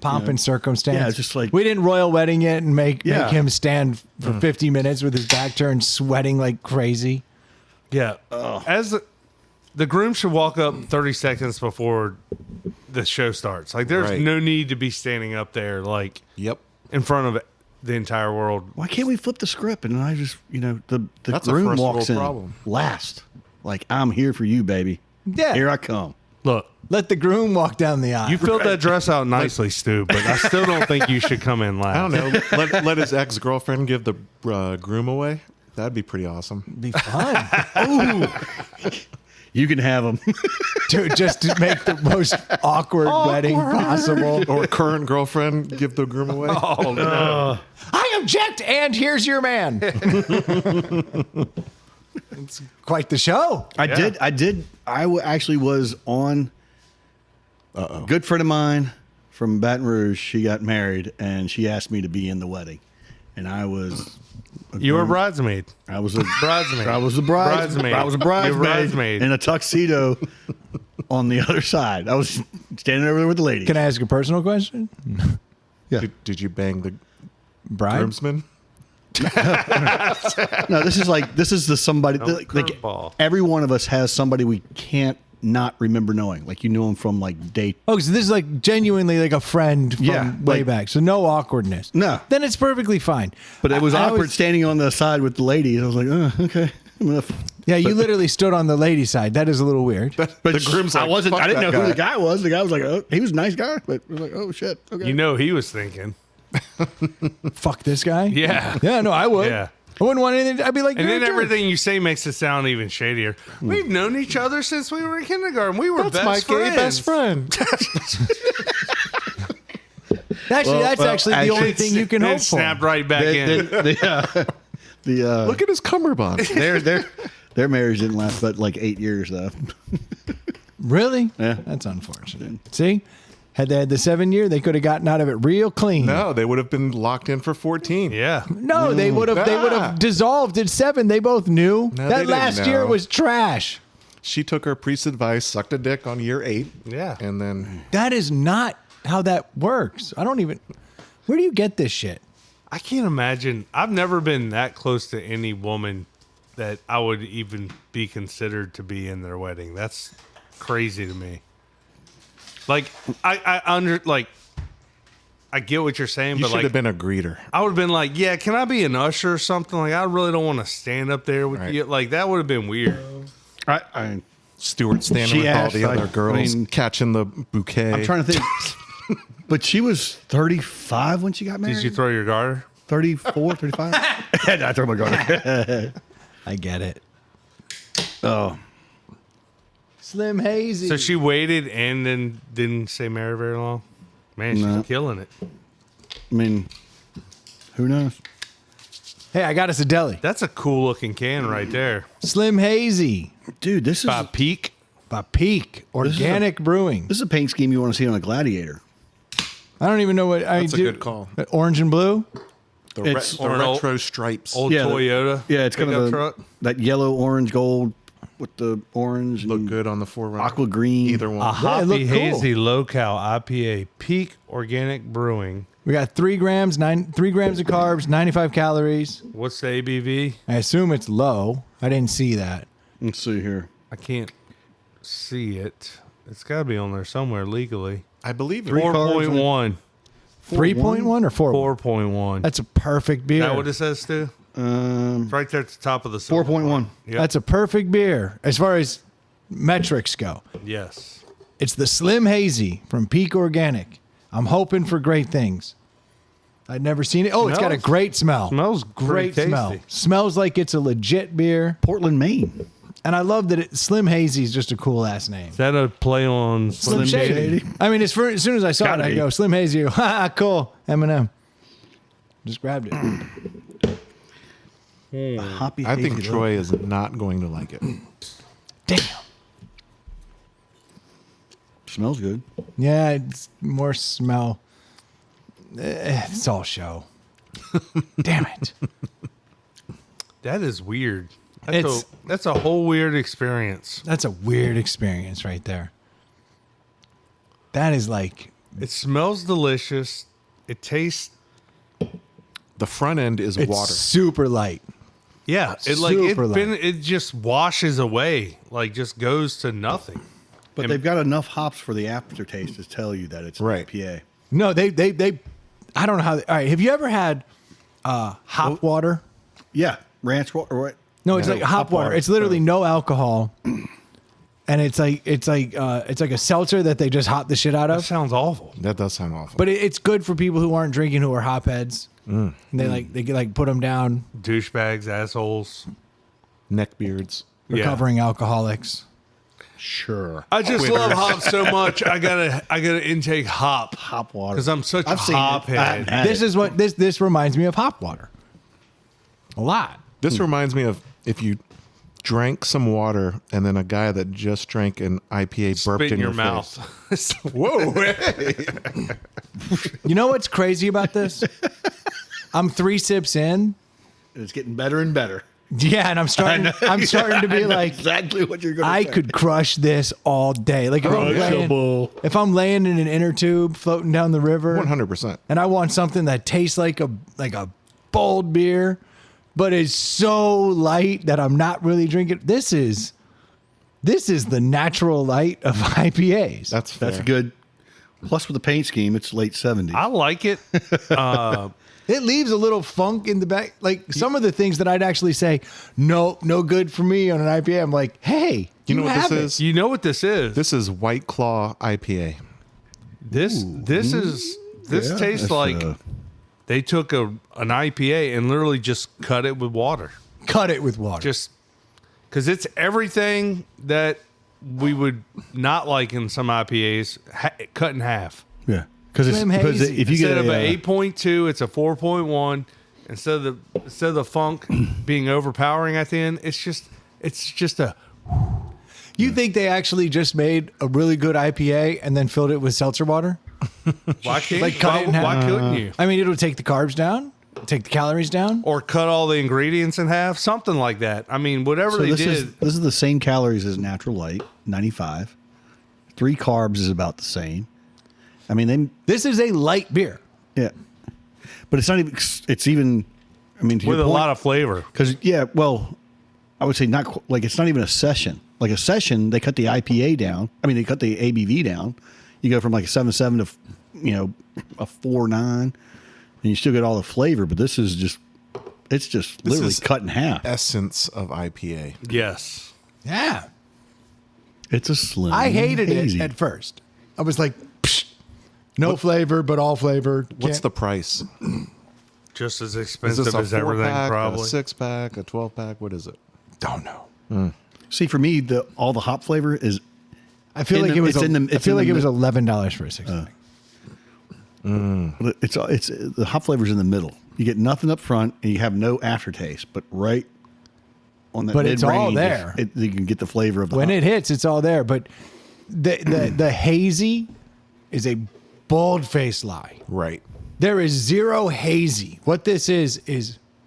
pomp and circumstance. Yeah, it's just like- we didn't royal wedding it and make Yeah. him stand for 50 minutes with his back turned, sweating like crazy. Yeah. As the groom should walk up 30 seconds before the show starts. Like, there's Right. no need to be standing up there, like, Yep. in front of the entire world. Why can't we flip the script and I just, the That's a groom first walks world in problem. last. Like, I'm here for you, baby. Yeah. Here I come. Look, Let the groom walk down the aisle. you filled that dress out nicely, Stu, but I still don't think you should come in last. I don't know. Let his ex-girlfriend give the groom away. That'd be pretty awesome. be fun. You can have them. Dude, just to make the most awkward wedding possible. Or current girlfriend give the groom away. Oh, no. I object, and here's your man. It's quite the show. I did. Actually was on. A good friend of mine from Baton Rouge. She got married, and she asked me to be in the wedding, and I was. You were a bridesmaid. I was a Bridesmaid. I was a bridesmaid. I was a You were bridesmaid, bridesmaid. in a tuxedo on the other side. I was standing over there with the ladies. Can I ask a personal question? Did you bang the Bride? groomsman? No, this is the somebody. Like curveball. every one of us has somebody we can't not remember knowing. Like you knew them from like day. Oh, so this is like genuinely like a friend from Yeah, way like- back. So no awkwardness. No. Then it's perfectly fine. But it was I awkward always- standing on the side with the ladies. I was like, oh, okay. I'm gonna Yeah, you literally stood on the lady side. That is a little weird. But The groom's like, I wasn't. "Fuck I didn't that know who guy." the guy was. The guy was like, oh, he was a nice guy, but I was like, oh shit. Okay. You know he was thinking. Fuck this guy? Yeah. Yeah, no, I would. Yeah. I wouldn't want anything. I'd be like, And "You're then a jerk." everything you say makes it sound even shadier. We've known each other since we were in kindergarten. We were That's best my friends. gay best friend. Actually, that's actually the only thing you can Then hope for. snapped right back in. The Look at his cummerbund. their marriage didn't last but like 8 years though. Really? Yeah. That's unfortunate. See? Had they had the 7 year, they could have gotten out of it real clean. No, they would have been locked in for 14. Yeah. No, they would have Ah. dissolved at 7. They both knew. No, they that didn't last year know. was trash. She took her priest's advice, sucked a dick on year 8. Yeah. And then That is not how that works. I don't even. Where do you get this shit? I can't imagine. I've never been that close to any woman that I would even be considered to be in their wedding. That's crazy to me. Like I get what you're saying, you but should like have been a greeter. I would have been like, yeah, can I be an usher or something? Like I really don't want to stand up there with Right. you. Like that would have been weird. I Stuart standing She with all asked, the other like, girls, I mean, catching the bouquet. I'm trying to think. But she was 35 when she got married. Did you throw your garter? 34, 35? No, I threw my garter. I get it. Oh, Slim Hazy. So she waited and then didn't say marry very long. Man, she's No. killing it. I mean, who knows? Hey, I got us a deli. That's a cool looking can right there. Slim Hazy Dude, this is By Peak. by Peak Organic Brewing. this is a paint scheme you want to see on a Gladiator. I don't even know what I That's a do. good call. Orange and blue. The, It's- the or an old- retro stripes. Old Yeah, Toyota. Yeah, it's kind pickup of truck. that yellow, orange, gold with the orange Look and good on the forerunner. aqua green. Either one. A Yeah, it looked hoppy cool. hazy low cal IPA. Peak Organic Brewing. We got 3 grams, 3 grams of carbs, 95 calories. What's the ABV? I assume it's low. I didn't see that. Let's see here. I can't see it. It's got to be on there somewhere legally. I believe it. 4.1. 3.1 or 4? 4.1. That's a perfect beer. Is that what it says, Stu? It's right there at the top of the silver 4.1. bar. Yep. That's a perfect beer as far as metrics go. Yes. It's the Slim Hazy from Peak Organic. I'm hoping for great things. I'd never seen it. Oh, it's got a Smells- great smell. Smells Great pretty smell. tasty. Smells like it's a legit beer. Portland, Maine. And I love that Slim Hazy is just a cool ass name. Is that a play on Slim Slim Shady. Shady. I mean, as soon as I saw Gotta it, I be. go, Slim Hazy. Ha, cool. Eminem. Just grabbed it. Hoppy I think hazy Troy is not going to like it. Damn. smells good. Yeah, it's more smell. It's all show. Damn it. That is weird. It's- That's a whole weird experience. That's a weird experience right there. That is like It smells delicious. It tastes. The front end is It's water. super light. Yeah, Super light. it just washes away, like just goes to nothing. But they've got enough hops for the aftertaste to tell you that it's an Right. IPA. No, they I don't know how. All right, have you ever had hop water? Yeah, ranch water. Right? No, it's like hop water. It's literally no alcohol, and it's like a seltzer that they just hop the shit out That of. sounds awful. That does sound awful. But it's good for people who aren't drinking, who are hop heads. And they put them down, Douchebags, assholes. Neckbeards. recovering alcoholics. Sure. I just love hops so much. I gotta intake hop Hop water. because I'm such a seen it. hop head. This is what this reminds me of hop water. A lot. This reminds me of if you drank some water and then a guy that just drank an IPA burped Spit in in your face. mouth. Whoa! Hey. You know what's crazy about this? I'm 3 sips in. It's getting better and better. Yeah, and I'm starting to be like, Exactly what you're going to I say. could crush this all day. Like if I'm laying in an inner tube floating down the river, 100%. and I want something that tastes like a bold beer, but is so light that I'm not really drinking. This is the natural light of IPAs. That's fair. That's good. Plus, with the paint scheme, it's late 70s. I like it. It leaves a little funk in the back. Like some of the things that I'd actually say, no good for me on an IPA. I'm like, hey, You know what this have it. is? You know what this is? This is White Claw IPA. This tastes that's, like they took an IPA and literally just cut it with water. Cut it with water. Just because it's everything that we would not like in some IPAs, cut in half. Yeah. Because Slim hazy. if you Instead get of a, an 8.2, it's a 4.1. Instead of the funk being overpowering at the end, it's just a You think they actually just made a really good IPA and then filled it with seltzer water? why can't Like cut it in half. why couldn't you? I mean, it'll take the carbs down, take the calories down. Or cut all the ingredients in half, something like that. I mean, whatever so they this did. is the same calories as Natural Light, 95. 3 carbs is about the same. I mean, This is a light beer. yeah. But it's not even, it's even, I mean, to with your a point, lot of flavor. because, yeah, well, I would say not like it's not even a session. Like a session, they cut the IPA down. I mean, they cut the ABV down. You go from like a 7.7 to, a 4.9, and you still get all the flavor. But this is just, it's just literally is cut in half. Essence of IPA. Yes. Yeah. It's a slim. I hated hazy. it at first. I was like, psh, no flavor, but all flavor. What's Can't- the price? Just as Is expensive this a as everything, 4-pack, probably. a 6-pack, a 12-pack? What is it? Don't know. See, for me, all the hop flavor is I feel In like the- it was. it's in the- I it's feel in like the it was mid- $11 for a 6-pack. it's the hop flavor's in the middle. You get nothing up front, and you have no aftertaste. But right on that But mid it's all range, there. you can get the flavor of the When hop. it hits, it's all there. But the hazy is a bold faced lie. Right. There is zero hazy. What this is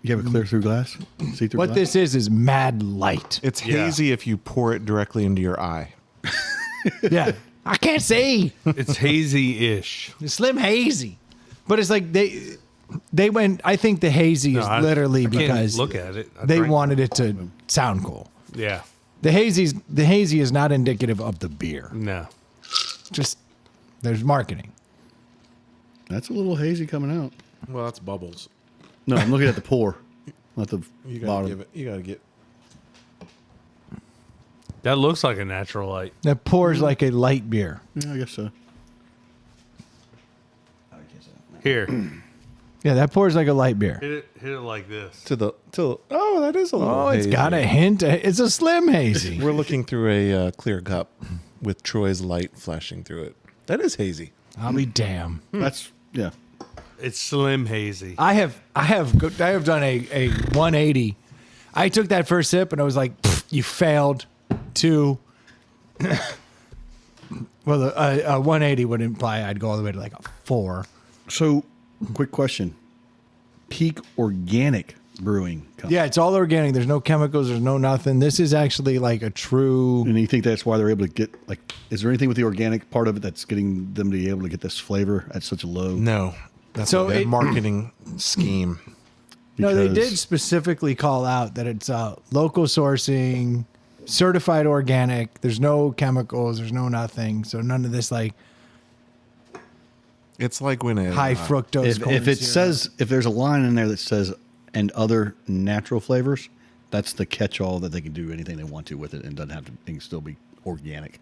You have a clear through glass. See through what glass? this is mad light. It's Yeah. hazy if you pour it directly into your eye. Yeah, I can't see. It's hazy-ish. It's slim hazy, but it's like they went. I think the hazy is literally I can't because look at it. I they drank- wanted it to sound cool. Yeah. The hazy is not indicative of the beer. No. Just there's marketing. That's a little hazy coming out. Well, that's bubbles. No, I'm looking at the pour, not the You gotta bottom. give it. You gotta get. That looks like a natural light. That pours like a light beer. Yeah, I guess so. Here. Yeah, that pours like a light beer. Hit it like this. Oh, that is a little. Oh, it's hazy. got a hint. It's a slim hazy. We're looking through a clear cup with Troy's light flashing through it. That is hazy. I'll be damn. That's yeah. It's slim hazy. I have done a 180. I took that first sip and I was like, "Pfft, you failed. 2. Well, a 180 would imply I'd go all the way to like a 4. So, quick question: peak organic brewing company. Yeah, it's all organic. There's no chemicals. There's no nothing. This is actually like a true. And you think that's why they're able to get, like, is there anything with the organic part of it that's getting them to be able to get this flavor at such a low? No, that's So a it- marketing scheme. No, they Because- did specifically call out that it's local sourcing, certified organic. There's no chemicals. There's no nothing. So none of this like It's like when a high fructose. corn If it syrup. says, if there's a line in there that says, and other natural flavors, that's the catch-all that they can do anything they want to with it and doesn't have to, it can still be organic.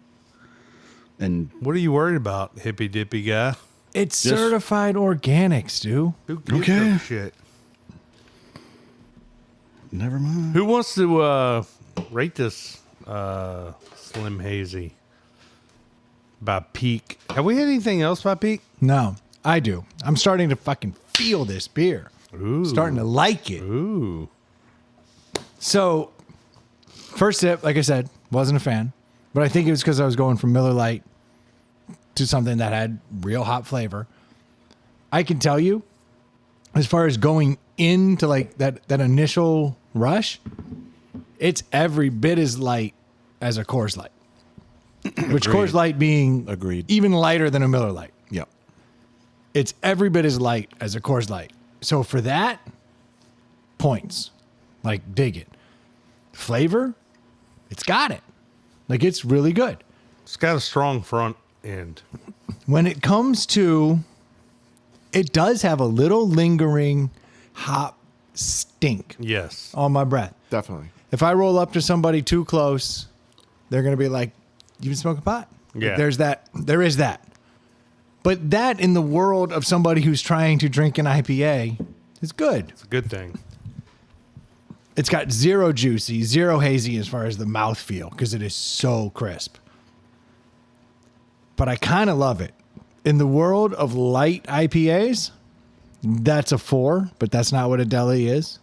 And What are you worried about, hippy dippy guy? it's Yes. certified organic, Stu. Who gives Okay. a shit? never mind. Who wants to rate this Slim Hazy by Peak? Have we had anything else by Peak? No, I do. I'm starting to fucking feel this beer. Ooh. Starting to like it. Ooh. So, first sip, like I said, wasn't a fan, but I think it was because I was going from Miller Lite to something that had real hot flavor. I can tell you, as far as going into like that initial rush, it's every bit as light as a Coors Light, which Coors Light being Agreed. even lighter than a Miller Lite. Yep. It's every bit as light as a Coors Light. So for that, points. Like, dig it. Flavor, it's got it. Like, it's really good. It's got a strong front end. When it comes to, it does have a little lingering hop stink Yes. on my breath. Definitely. If I roll up to somebody too close, they're going to be like, "You been smoking pot?" Yeah. Like, there is that. But that in the world of somebody who's trying to drink an IPA is good. It's a good thing. It's got zero juicy, zero hazy as far as the mouth feel because it is so crisp. But I kind of love it. In the world of light IPAs, that's a 4, but that's not what a deli is.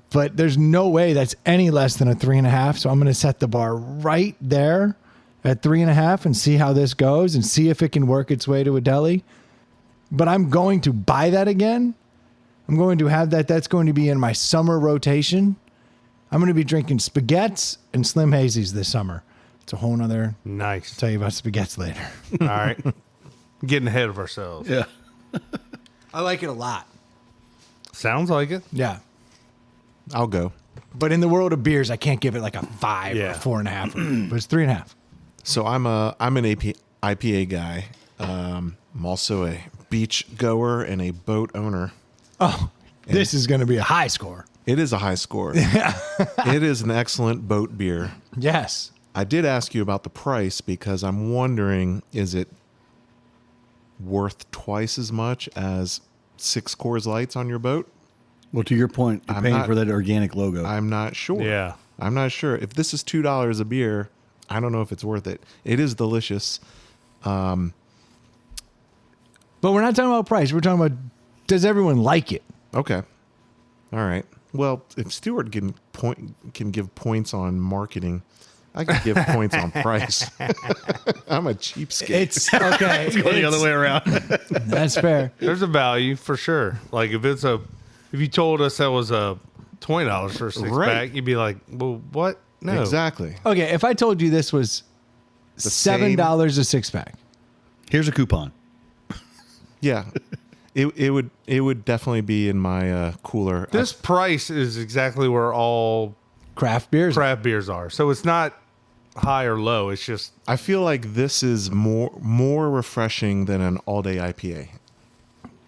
But there's no way that's any less than a 3.5. So I'm going to set the bar right there at 3.5 and see how this goes and see if it can work its way to a deli. But I'm going to buy that again. I'm going to have that. That's going to be in my summer rotation. I'm going to be drinking spaghettis and Slim Hazies this summer. It's a whole nother. Nice. Tell you about spaghettis later. All right. Getting ahead of ourselves. Yeah. I like it a lot. Sounds like it. Yeah. I'll go. But in the world of beers, I can't give it like a 5 Yeah. or a 4.5. But it's 3.5. So I'm an IPA guy. I'm also a beach goer and a boat owner. Oh, this is going to be a high score. It is a high score. It is an excellent boat beer. Yes. I did ask you about the price because I'm wondering, is it worth twice as much as 6 Coors Lights on your boat? Well, to your point, you're I'm paying not- for that organic logo. I'm not sure. Yeah. I'm not sure. If this is $2 a beer, I don't know if it's worth it. It is delicious. But we're not talking about price. We're talking about, does everyone like it? Okay. All right. Well, if Stuart can give points on marketing, I can give points on price. I'm a cheapskate. It's okay. Go the other way around. That's fair. There's a value for sure. Like if you told us that was a $20 for a 6-pack, Right. you'd be like, well, what? No. Exactly. Okay, if I told you this was same- $7 a 6-pack. Here's a coupon. Yeah. It would definitely be in my cooler. This price is exactly where all Craft beers. craft beers are. So it's not high or low. It's just I feel like this is more refreshing than an all day IPA,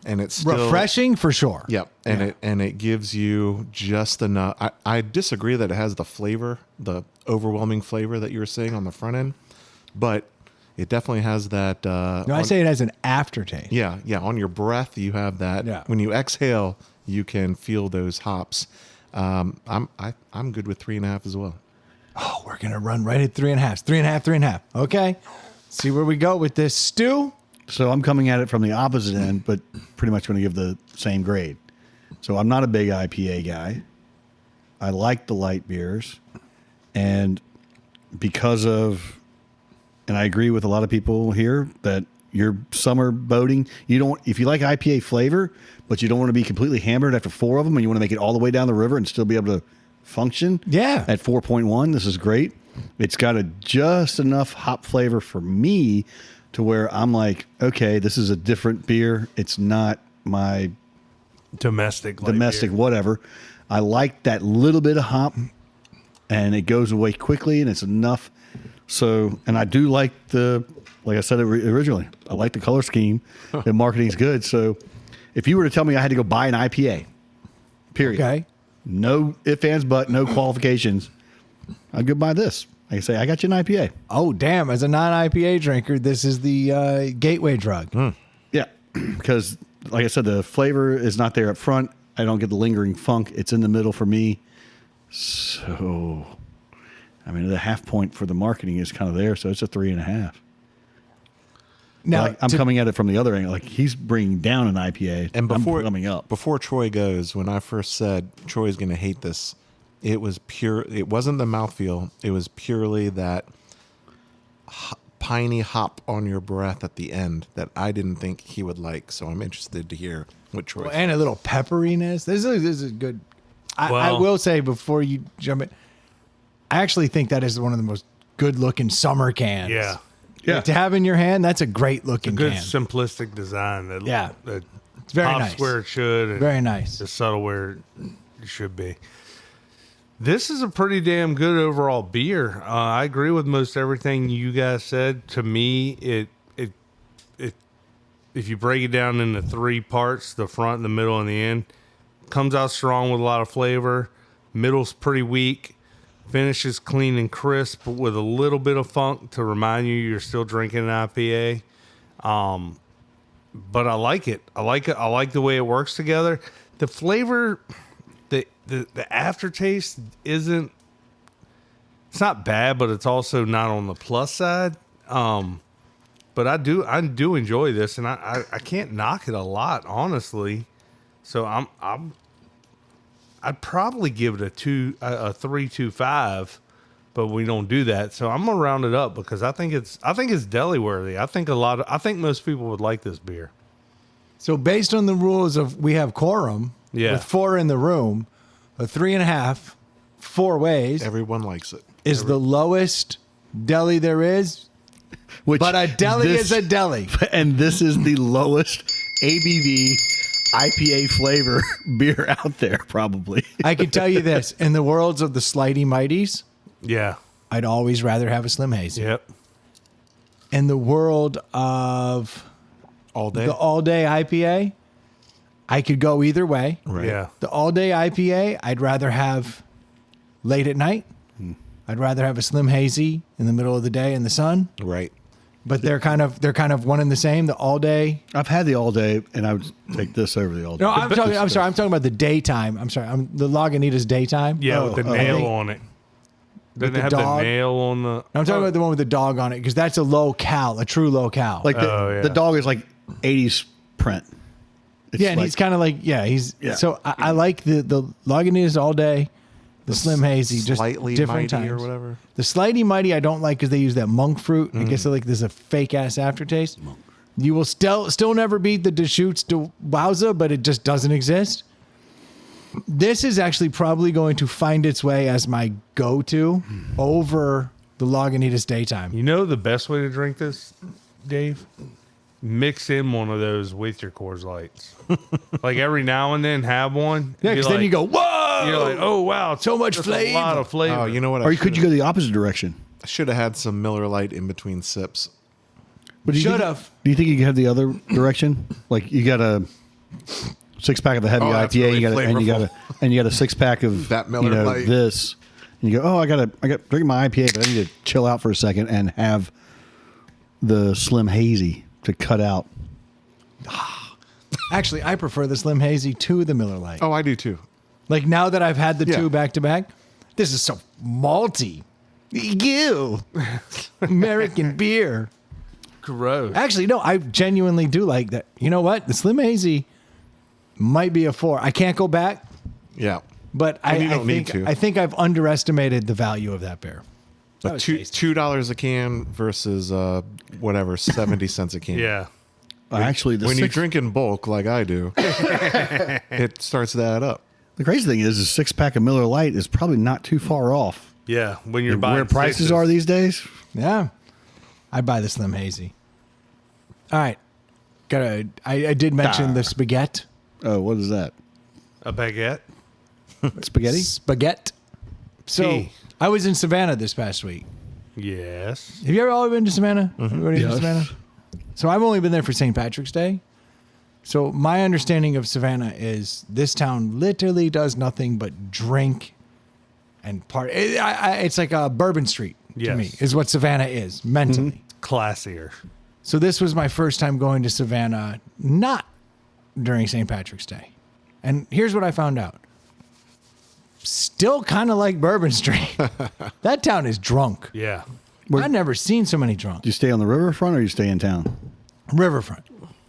and it's still, Refreshing for sure. Yep, and it gives you just enough. I disagree that it has the flavor, the overwhelming flavor that you were saying on the front end, but it definitely has that. No, I say it has an aftertaste. Yeah. On your breath, you have that. Yeah. When you exhale, you can feel those hops. I'm good with 3.5 as well. Oh, we're gonna run right at 3.5. 3.5. Okay. See where we go with this, Stu. So I'm coming at it from the opposite end, but pretty much going to give the same grade. So I'm not a big IPA guy. I like the light beers. And because of, and I agree with a lot of people here that your summer boating. If you like IPA flavor, but you don't want to be completely hammered after 4 of them, and you want to make it all the way down the river and still be able to function. Yeah. At 4.1, this is great. It's got just enough hop flavor for me to where I'm like, okay, this is a different beer. It's not my Domestic beer. whatever. I like that little bit of hop, and it goes away quickly, and it's enough. So, and I do like like I said originally, I like the color scheme. The marketing's good. So, if you were to tell me I had to go buy an IPA, period, Okay. no ifs, ands, but no qualifications, I'd go buy this. I can say, I got you an IPA. Oh, damn. As a non-IPA drinker, this is the gateway drug. Yeah, because like I said, the flavor is not there up front. I don't get the lingering funk. It's in the middle for me. So, I mean, the half point for the marketing is kind of there. So it's a 3.5. Now, Like, I'm coming at it from the other angle. Like, he's bringing down an IPA, And I'm coming up. before Troy goes, when I first said Troy's going to hate this, it was pure. It wasn't the mouthfeel. It was purely that piney hop on your breath at the end that I didn't think he would like. So I'm interested to hear what Troy. Well, and a little pepperiness. This is good. I Well- will say before you jump in, I actually think that is one of the most good-looking summer cans. Yeah. Yeah. To have in your hand, that's a great-looking Good can. simplistic design. That, Yeah. That It's very pops nice. where it should. And Very nice. It's subtle where it should be. This is a pretty damn good overall beer. I agree with most everything you guys said. To me, it if you break it down into 3 parts, the front, the middle, and the end, comes out strong with a lot of flavor. Middle's pretty weak. Finishes clean and crisp with a little bit of funk to remind you you're still drinking an IPA. But I like it. I like it. I like the way it works together. The flavor, the aftertaste isn't. It's not bad, but it's also not on the plus side. But I do enjoy this, and I can't knock it a lot, honestly. So I'd probably give it a 3.25, but we don't do that. So I'm gonna round it up because I think it's deli worthy. I think most people would like this beer. So based on the rules of we have quorum, Yeah. with 4 in the room, a 3.5, 4 ways Everyone likes it. is the lowest deli there is. Which But a deli is a deli. And this is the lowest ABV IPA flavor beer out there, probably. I can tell you this: in the worlds of the Slighty Mighties, Yeah. I'd always rather have a Slim Hazy. Yep. In the world of All day. the all day IPA, I could go either way. Right. Yeah. The all day IPA, I'd rather have late at night. I'd rather have a Slim Hazy in the middle of the day in the sun. Right. But they're kind of one and the same. The all day. I've had the all day, and I would take this over the all day. No, I'm sorry. I'm talking about the daytime. I'm sorry. The Lagunitas daytime. Yeah, Oh, with the oh, nail okay. on it. Doesn't the it have dog? the nail on the? I'm talking about the one with the dog on it because that's a low cal, a true low cal. Like Oh, yeah. the dog is like 80s print. It's yeah, and like- he's kind of like he's Yeah. So I like the Lagunitas all day, the Slim Hazy, just Slightly different mighty times or whatever. The Slighty Mighty I don't like because they use that monk fruit. I guess like there's a fake ass aftertaste. You will still never beat the Deschutes de Wowza, but it just doesn't exist. This is actually probably going to find its way as my go-to over the Lagunitas daytime. You know the best way to drink this, Dave? Mix in one of those with your Coors Lights. Like every now and then, have one. Yeah, Be because then like- you go, whoa! You're like, oh wow, So much that's a lot flavor. of flavor. Oh, you know what? Or could you go the opposite direction? I should have had some Miller Lite in between sips. But do you think- Should've. Do you think you could have the other direction? Like you got a 6-pack of the heavy Oh, that's IPA, really and you got a 6-pack of That Miller Lite. this, and you go, oh, I got drink my IPA, but I need to chill out for a second and have the Slim Hazy to cut out. Actually, I prefer the Slim Hazy to the Miller Lite. Oh, I do too. Like now that I've had the Yeah. two back to back, this is so malty. Ew. American beer. Gross. Actually, no, I genuinely do like that. You know what? The Slim Hazy might be a 4. I can't go back, Yeah. but And you don't need think to. I think I've underestimated the value of that beer. That was Two tasty. $2 a can versus whatever 70 cents a can. Yeah. Actually, When you drink in bulk like I do, it starts to add up. the crazy thing is, a 6-pack of Miller Lite is probably not too far off. Yeah. When you're buying Where prices sixes. are these days. Yeah. I'd buy the Slim Hazy. All right. I did mention the spaghetti. Oh, what is that? A baguette. Spaghetti? Spaghetti. So Tea. I was in Savannah this past week. Yes. Have you ever all been to Savannah? Everybody been to Yes. Savannah? So I've only been there for St. Patrick's Day. So my understanding of Savannah is this town literally does nothing but drink and party. It's like a Bourbon Street to Yes. me, is what Savannah is mentally. Classier. So this was my first time going to Savannah, not during St. Patrick's Day. And here's what I found out. Still kind of like Bourbon Street. That town is drunk. Yeah. I've never seen so many drunk. Do you stay on the riverfront or you stay in town? Riverfront.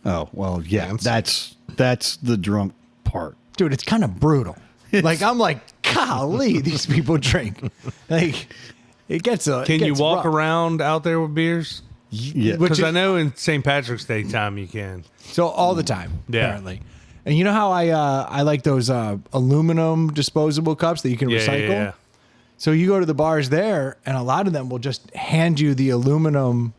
Oh, well, yeah. Fancy. That's the drunk part. Dude, it's kind of brutal. Like, I'm like, golly, these people drink. Like, it gets a. Can you walk around out there with beers? Yeah. Which Because is- I know in St. Patrick's Day time you can. So all the time, Yeah. apparently. And you know how I like those aluminum disposable cups that you can Yeah, recycle? yeah. So you go to the bars there, and a lot of them will just hand you the aluminum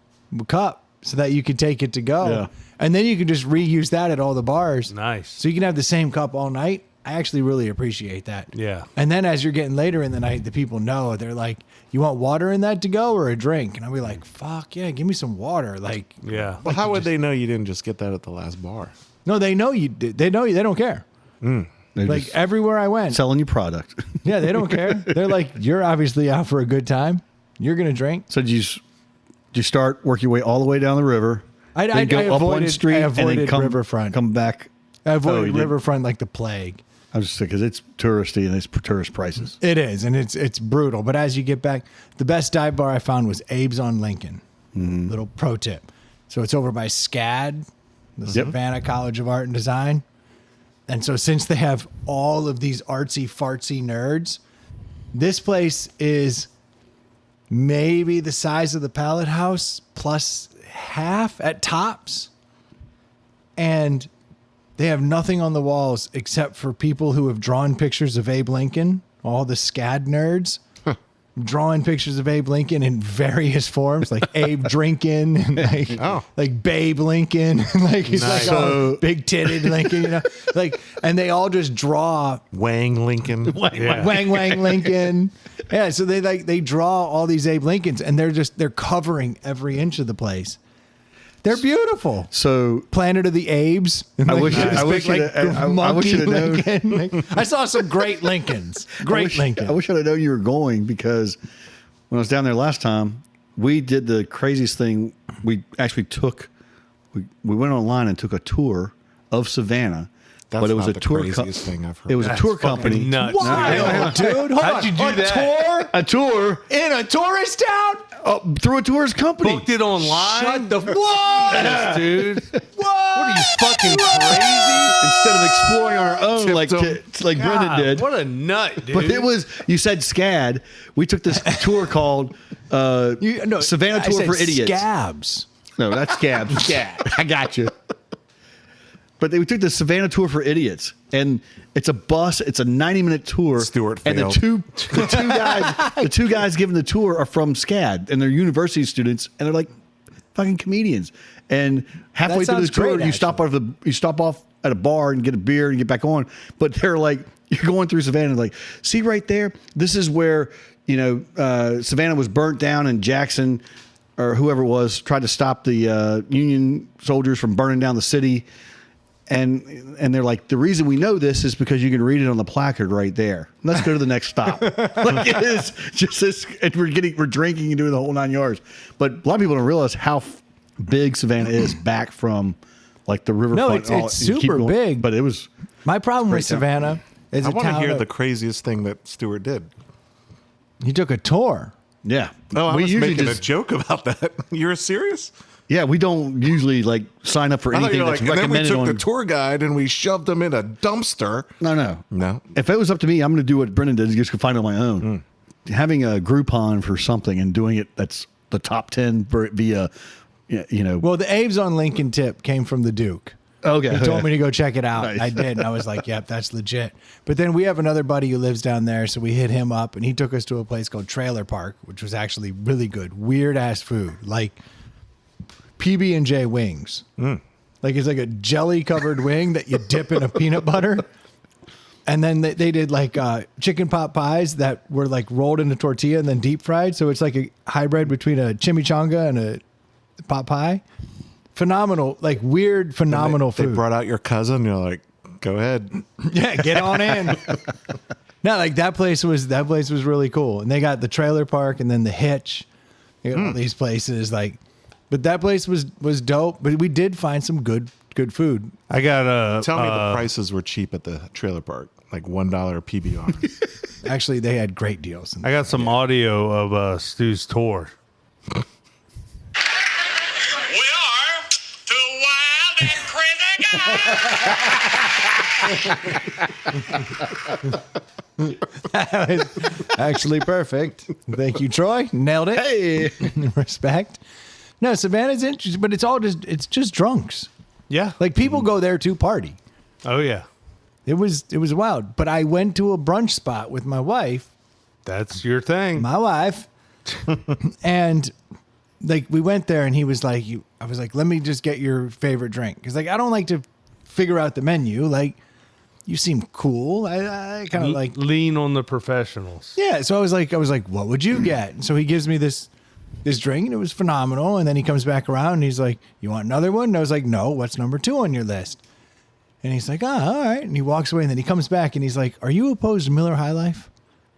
cup so that you can take it to go. Yeah. And then you can just reuse that at all the bars. Nice. So you can have the same cup all night. I actually really appreciate that. Yeah. And then as you're getting later in the night, the people know. They're like, you want water in that to go or a drink? And I'll be like, fuck yeah, give me some water. Like, Yeah. Well, how would they know you didn't just get that at the last bar? no, they know you did. They know you. They don't care. They're Like just everywhere I went. selling you product. Yeah, they don't care. They're like, you're obviously out for a good time. You're going to drink. So do you start, work your way all the way down the river, then go up one street, and then avoided Riverfront. come back. I avoided you did? Riverfront like the plague. I was just saying, because it's touristy and it's tourist prices. It is, and it's brutal. But as you get back, the best dive bar I found was Abe's on Lincoln. Little pro tip. So it's over by SCAD, the Savannah College of Art and Design. And so since they have all of these artsy fartsy nerds, this place is maybe the size of the Pallet House plus half at tops. And they have nothing on the walls except for people who have drawn pictures of Abe Lincoln, all the SCAD nerds. Drawing pictures of Abe Lincoln in various forms, like Abe drinking, and like Babe Lincoln, and like he's Nice. like oh, big titted Lincoln, you know, like, and they all just draw Wang Lincoln. Yeah. Wang Lincoln, yeah. So they draw all these Abe Lincolns, and they're covering every inch of the place. They're beautiful. So Planet of the Abes. And I like wish- this I wish big, you'd- I wish monkey you'd have known. Lincoln. Like, I saw some great Lincolns. Great Lincoln. I wish I'd have known you were going, because when I was down there last time, we did the craziest thing. We actually we went online and took a tour of Savannah. That's but it was not a the tour craziest thing I've heard. It was a That's tour fucking company. nuts. Wild, dude. Hold How'd on. you do a that? tour A tour in a tourist town? through a tourist company. Booked it online. Shut the what? Yes, dude. What? What are you fucking crazy? Instead of exploring on our own like Brendan God, did. what a nut, dude. But it was, you said SCAD. We took this tour called Savannah I Tour said for Idiots. Scabs. No, that's Scab. I got you. But we took the Savannah Tour for Idiots, and it's a bus. It's a 90-minute tour. Stuart and failed. the two guys giving the tour are from SCAD, and they're university students, and they're like fucking comedians. And halfway That through the sounds tour, great, you stop off at a bar and get a beer and get back on. But they're like, you're going through Savannah, like, see right there, this is where Savannah was burnt down, and Jackson or whoever it was tried to stop the Union soldiers from burning down the city. And they're like, the reason we know this is because you can read it on the placard right there. Let's go to the next stop. Like, it is just this, and we're drinking and doing the whole 9 yards. But a lot of people don't realize how big Savannah is back from like the riverfront. No, it's and all- it's and keep super going. big. But it was My problem with Great town. Savannah is I a want to town hear that- the craziest thing that Stuart did. he took a tour. yeah. Oh, I we was usually making just a joke about that. You're serious? yeah, we don't usually like sign up for I thought anything you were that's like, and then we recommended took on. the tour guide and we shoved him in a dumpster. No. No. If it was up to me, I'm going to do what Brendan did. Just go find it on my own. having a Groupon for something and doing it, that's the top 10 via, Well, the Aves on Lincoln tip came from the Duke. Okay. He told me to go check it out. Nice. I did. And I was like, yep, that's legit. But then we have another buddy who lives down there. So we hit him up and he took us to a place called Trailer Park, which was actually really good. Weird ass food. Like PB&J wings. Like it's like a jelly covered wing that you dip in a peanut butter. And then they did like chicken pot pies that were like rolled in a tortilla and then deep fried. So it's like a hybrid between a chimichanga and a pot pie. Phenomenal, like weird, phenomenal They food. brought out your cousin. You're like, go ahead. Yeah, get on in. No, like that place was really cool. And they got the Trailer Park and then the Hitch. They got all these places but that place was dope. But we did find some good food. I got Tell me the prices were cheap at the trailer park, like $1 a PBR. Actually, they had great deals. I got some audio of Stu's tour. We are two wild and crazy guys. That was actually perfect. Thank you, Troy. Nailed it. Hey. Respect. No, Savannah's interesting, but it's just drunks. Yeah. Like people go there to party. Oh yeah. It was wild. But I went to a brunch spot with my wife, That's your thing. and like we went there and he was like, I was like, let me just get your favorite drink. Cause like, I don't like to figure out the menu. Like you seem cool. I kind of like, Lean on the professionals. yeah. So I was like, what would you get? And so he gives me this drink and it was phenomenal. And then he comes back around and he's like, you want another one? And I was like, no, what's number 2 on your list? And he's like, all right. And he walks away and then he comes back and he's like, are you opposed to Miller High Life?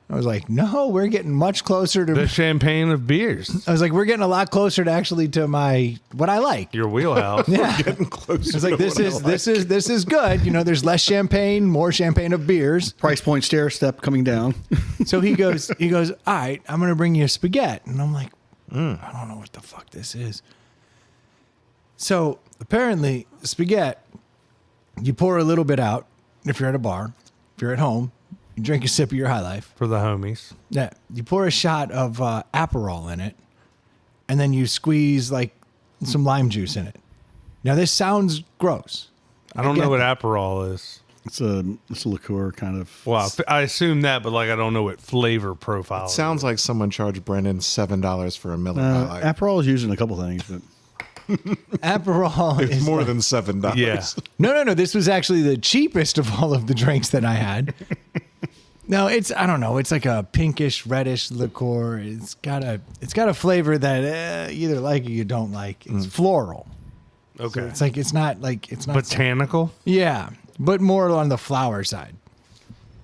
I was like, no, we're getting much closer The to, champagne of beers. I was like, we're getting a lot closer to actually to what I like. Your wheelhouse. Yeah. Getting closer. I was like, to this what I is good. You know, there's less champagne, more champagne of beers. Price point stair step coming down. So he goes, all right, I'm going to bring you a spaghetti. And I'm like, I don't know what the fuck this is. So apparently spaghetti, you pour a little bit out if you're at a bar. If you're at home, you drink a sip of your High Life. For the homies. Yeah, you pour a shot of Aperol in it, and then you squeeze like some lime juice in it. Now this sounds gross. I don't know what Aperol is. It's a liqueur kind of. Well, I assume that, but like I don't know what flavor profile. Sounds like someone charged Brendan $7 for a Miller High Life. Aperol is used in a couple things, but Aperol It's is more like- than $7. Yeah. No. This was actually the cheapest of all of the drinks that I had. No, I don't know. It's like a pinkish, reddish liqueur. It's got a flavor that you either like or you don't like. It's floral. Okay. So it's not. Botanical. Yeah, but more on the flower side.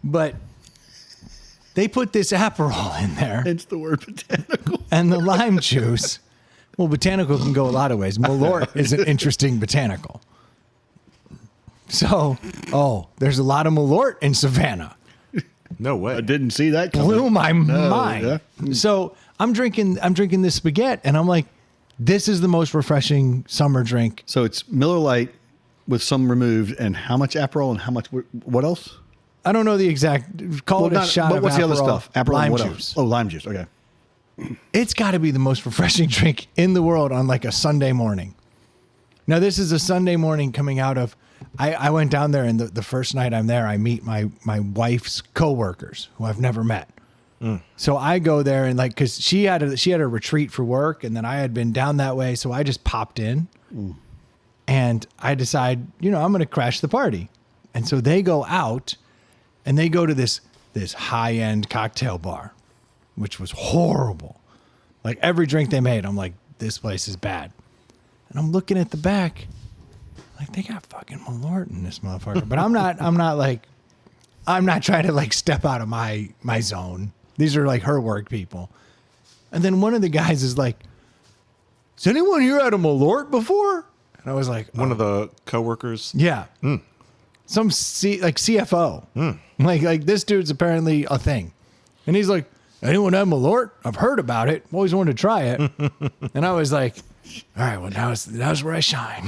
But they put this Aperol in there it's the word botanical. and the lime juice. Well, botanical can go a lot of ways. Malort is an interesting botanical. So, there's a lot of Malort in Savannah. No way. I didn't see that coming. Blew my mind. yeah. So I'm drinking this spaghetti, and I'm like, this is the most refreshing summer drink. So it's Miller Lite with some removed, and how much Aperol and how much what else? I don't know the exact. Call it a shot but of what's the other Aperol, stuff? Aperol lime and what juice. else? Oh, lime juice. Okay. It's got to be the most refreshing drink in the world on like a Sunday morning. Now, this is a Sunday morning coming out of. I went down there, and the first night I'm there, I meet my wife's coworkers who I've never met. So I go there and like, cause she had a retreat for work, and then I had been down that way. So I just popped in and I decide, I'm going to crash the party. And so they go out and they go to this high end cocktail bar, which was horrible. Like every drink they made, I'm like, this place is bad. And I'm looking at the back, like they got fucking Malort in this motherfucker. But I'm not trying to like step out of my zone. These are like her work people. And then one of the guys is like, has anyone here had a Malort before? And I was like, One of the coworkers. yeah. Some CFO. Like this dude's apparently a thing. And he's like, anyone have Malort? I've heard about it. Always wanted to try it. And I was like, all right, well, now's where I shine.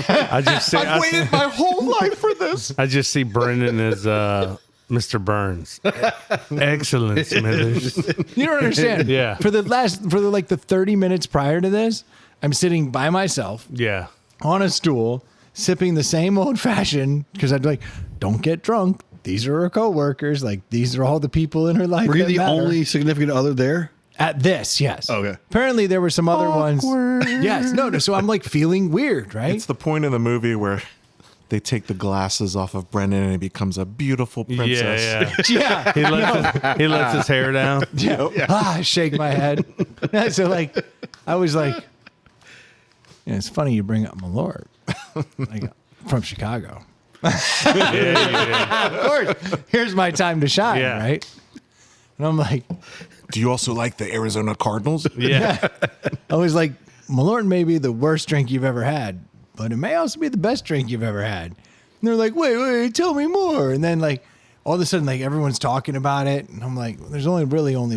I just see. I've waited my whole life for this. I just see Brendan as Mr. Burns. Excellent, Smithers. You don't understand. Yeah. For the 30 minutes prior to this, I'm sitting by myself Yeah. on a stool, sipping the same old fashioned because I'd be like, don't get drunk. These are her coworkers. Like, these are all the people in her life. Were you that the matter. only significant other there? At this? Yes. Okay. Apparently, there were some other ones. Yes. No. So I'm like feeling weird, right? It's the point in the movie where they take the glasses off of Brendan and he becomes a beautiful princess. Yeah. Yeah. He lets his hair down. I shake my head. So like, I was like, yeah, it's funny you bring up Malort, like from Chicago. Yeah. Of course, here's my time to shine, Yeah. right? And I'm like, Do you also like the Arizona Cardinals? Yeah. I was like, Malort may be the worst drink you've ever had, but it may also be the best drink you've ever had. And they're like, wait, tell me more. And then like, all of a sudden, like everyone's talking about it, and I'm like, there's only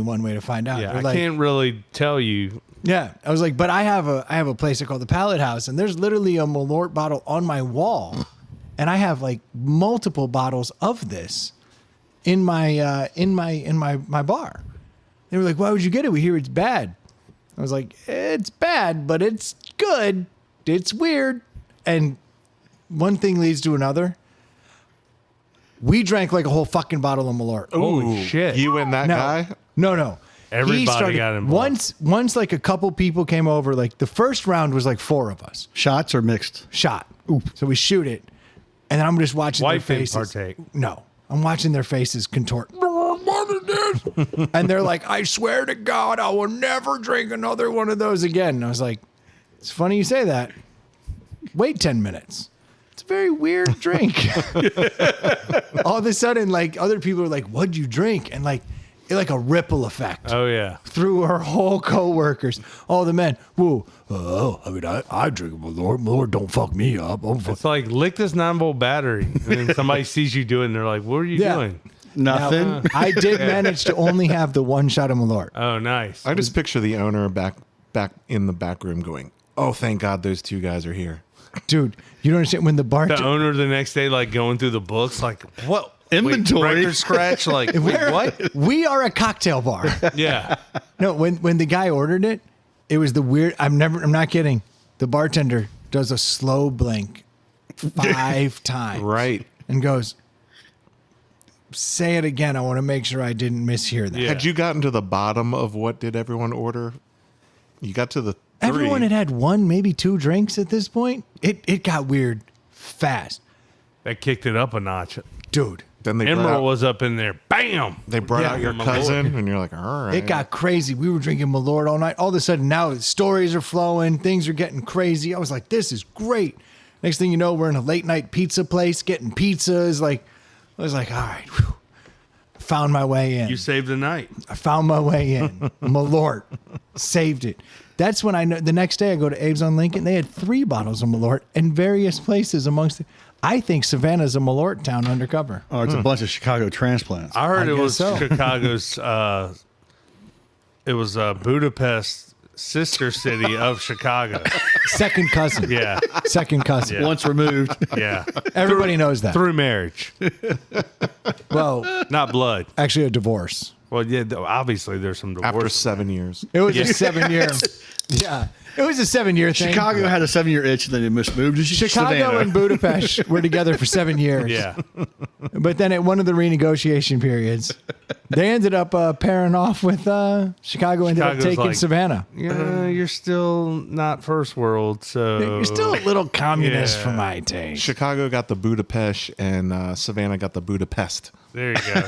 one way to find out. Yeah. They're I like, can't really tell you. Yeah, I was like, but I have a place called the Pallet House, and there's literally a Malort bottle on my wall, and I have like multiple bottles of this in my my bar. They were like, why would you get it? We hear it's bad. I was like, it's bad, but it's good. It's weird, and one thing leads to another. We drank like a whole fucking bottle of Malort. Holy shit. You and that No. guy? No. Everybody got involved. Once like a couple people came over, like the first round was like 4 of us. Shots or mixed? Shot. So we shoot it. And then I'm just watching Wife their didn't faces. partake. No. I'm watching their faces contort. No, I wanted this. And they're like, I swear to God, I will never drink another one of those again. And I was like, it's funny you say that. Wait 10 minutes. It's a very weird drink. All of a sudden, like other people are like, what'd you drink? And like, it like a ripple effect Oh, yeah. through her whole coworkers. All the men, whoa, I mean, I drink Malort. Malort don't fuck me up. It's like lick this 9-volt battery, and then somebody sees you do it, and they're like, "What are you Yeah. doing?" Nothing. Now, I did manage to only have the one shot of Malort. Oh, nice. I just picture the owner back in the back room going, "Oh, thank God those two guys are here." Dude, you don't understand when the The bartender. owner the next day, like going through the books, like what Inventory. Wait, record scratch, like wait, what? We are a cocktail bar. Yeah, No, when the guy ordered it, it was the weird. I'm not kidding. The bartender does a slow blink 5 times. Right. And goes, say it again. I want to make sure I didn't mishear that. Yeah. Had you gotten to the bottom of what did everyone order? You got to the 3. Everyone had 1, maybe 2 drinks at this point. It got weird fast. that kicked it up a notch. Dude, Then they Emerald brought, was up in there, bam. they brought Yeah. out your My cousin, Lord. and you're like, all right. it got crazy. We were drinking Malort all night. All of a sudden, now the stories are flowing. Things are getting crazy. I was like, this is great. Next thing you know, we're in a late night pizza place getting pizzas. Like, I was like, all right. Whew. Found my way in. You saved the night. I found my way in. Malort. Saved it. That's when I know. The next day I go to Abe's on Lincoln. They had 3 bottles of Malort in various places amongst it. I think Savannah's a Malort town undercover. Oh, it's a bunch of Chicago transplants. I heard I it guess was so. Chicago's. It was Budapest, sister city of Chicago. Second cousin. Yeah, Second cousin. Yeah. Once removed. yeah. Everybody knows that. Through marriage, Well, not blood. actually a divorce. Well, yeah. Obviously, there's some divorce. After 7 years. It was a 7-year. Yeah. It was a 7-year thing. Chicago had a 7-year itch, and then it moved to Chicago Savannah. and Budapest were together for 7 years. Yeah, But then at one of the renegotiation periods, they ended up pairing off with Chicago ended Chicago's up taking like, Savannah. yeah. You're still not first world, so You're still a little communist Yeah. for my taste. Chicago got the Budapest, and Savannah got the Budapest. There you go.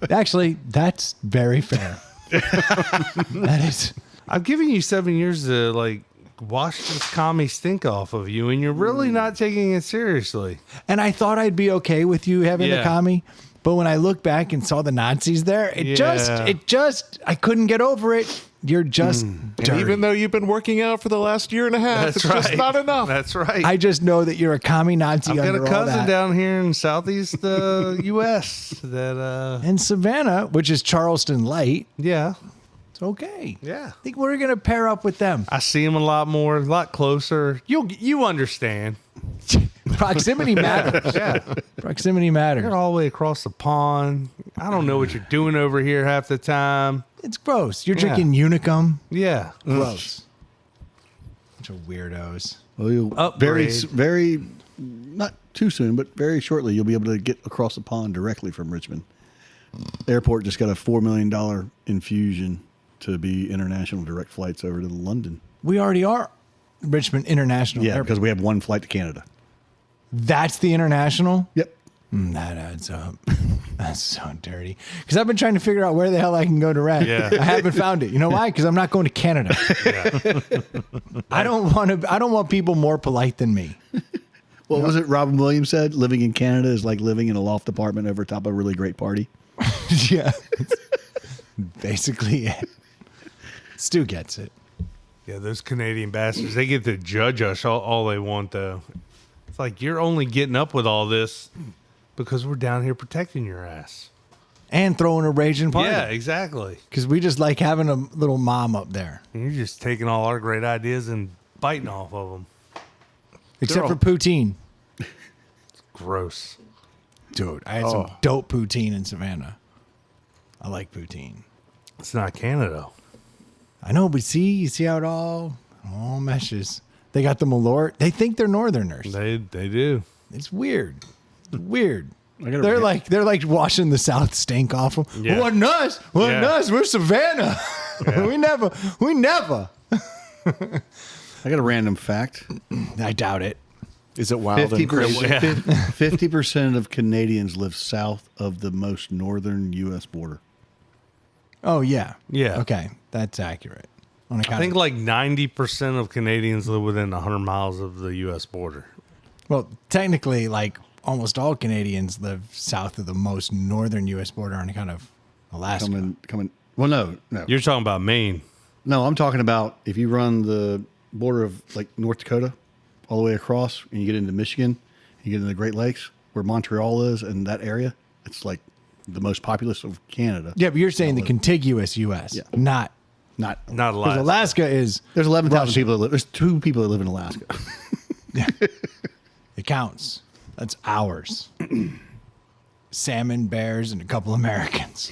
Actually, that's very fair. That is. I've given you 7 years to like wash this commie stink off of you, and you're really not taking it seriously. And I thought I'd be okay with you having the Yeah. commie. But when I look back and saw the Nazis there, it Yeah. just, I couldn't get over it. You're just And dirty. even though you've been working out for the last year and a half, That's it's right. just not enough. That's right. I just know that you're a commie Nazi I've got under a all cousin that. down here in southeast U.S. that And Savannah, which is Charleston Light, yeah, it's okay. yeah. I think we're gonna pair up with them. I see him a lot more, a lot closer. You understand. Proximity matters. Yeah. Proximity matters. You're all the way across the pond. I don't know what you're doing over here half the time. It's gross. You're Yeah. drinking Unicum. Yeah. Gross. Bunch of weirdos. Well, you'll Upgrade. very, not too soon, but very shortly, you'll be able to get across the pond directly from Richmond. Airport just got a $4 million infusion to be international direct flights over to London. We already are Richmond International Yeah, Airport. because we have one flight to Canada. That's the international? Yep. That adds up. That's so dirty. Because I've been trying to figure out where the hell I can go direct. Yeah. I haven't found it. You know why? Because I'm not going to Canada. I don't want people more polite than me. What was it Robin Williams said? Living in Canada is like living in a loft apartment over top of a really great party. Yeah. Basically it. Stu gets it. Yeah, those Canadian bastards, they get to judge us all they want, though. It's like, you're only getting up with all this because we're down here protecting your ass. And throwing a raging party. Yeah, exactly. Because we just like having a little mom up there. And you're just taking all our great ideas and biting off of them. Except for poutine. Gross. Dude, I had some dope poutine in Savannah. I like poutine. It's not Canada. I know, but you see how it all meshes. They got the Malort. They think they're Northerners. They do. It's weird. It's weird. gotta They're rant. like washing the South stink off them. Yeah. Wasn't us. Wasn't Yeah. us. We're Savannah. Yeah. we never. I got a random fact. I doubt it. Is it wild and 50%, crazy? 50% of Canadians live south of the most northern U.S. border. Oh yeah. Yeah. Okay, that's accurate. On account I think of, like 90% of Canadians live within 100 miles of the U.S. border. well, technically, like almost all Canadians live south of the most northern U.S. border on account of Alaska. Coming. Well, no. You're talking about Maine. No, I'm talking about if you run the border of like North Dakota all the way across and you get into Michigan, you get into the Great Lakes where Montreal is and that area, it's like the most populous of Canada. Yeah, but you're saying the contiguous U.S. Yeah. Not Not Not because Alaska. Alaska is There's 11,000 Russia. people that live. There's 2 people that live in Alaska. It counts. That's ours. Salmon, bears, and a couple Americans.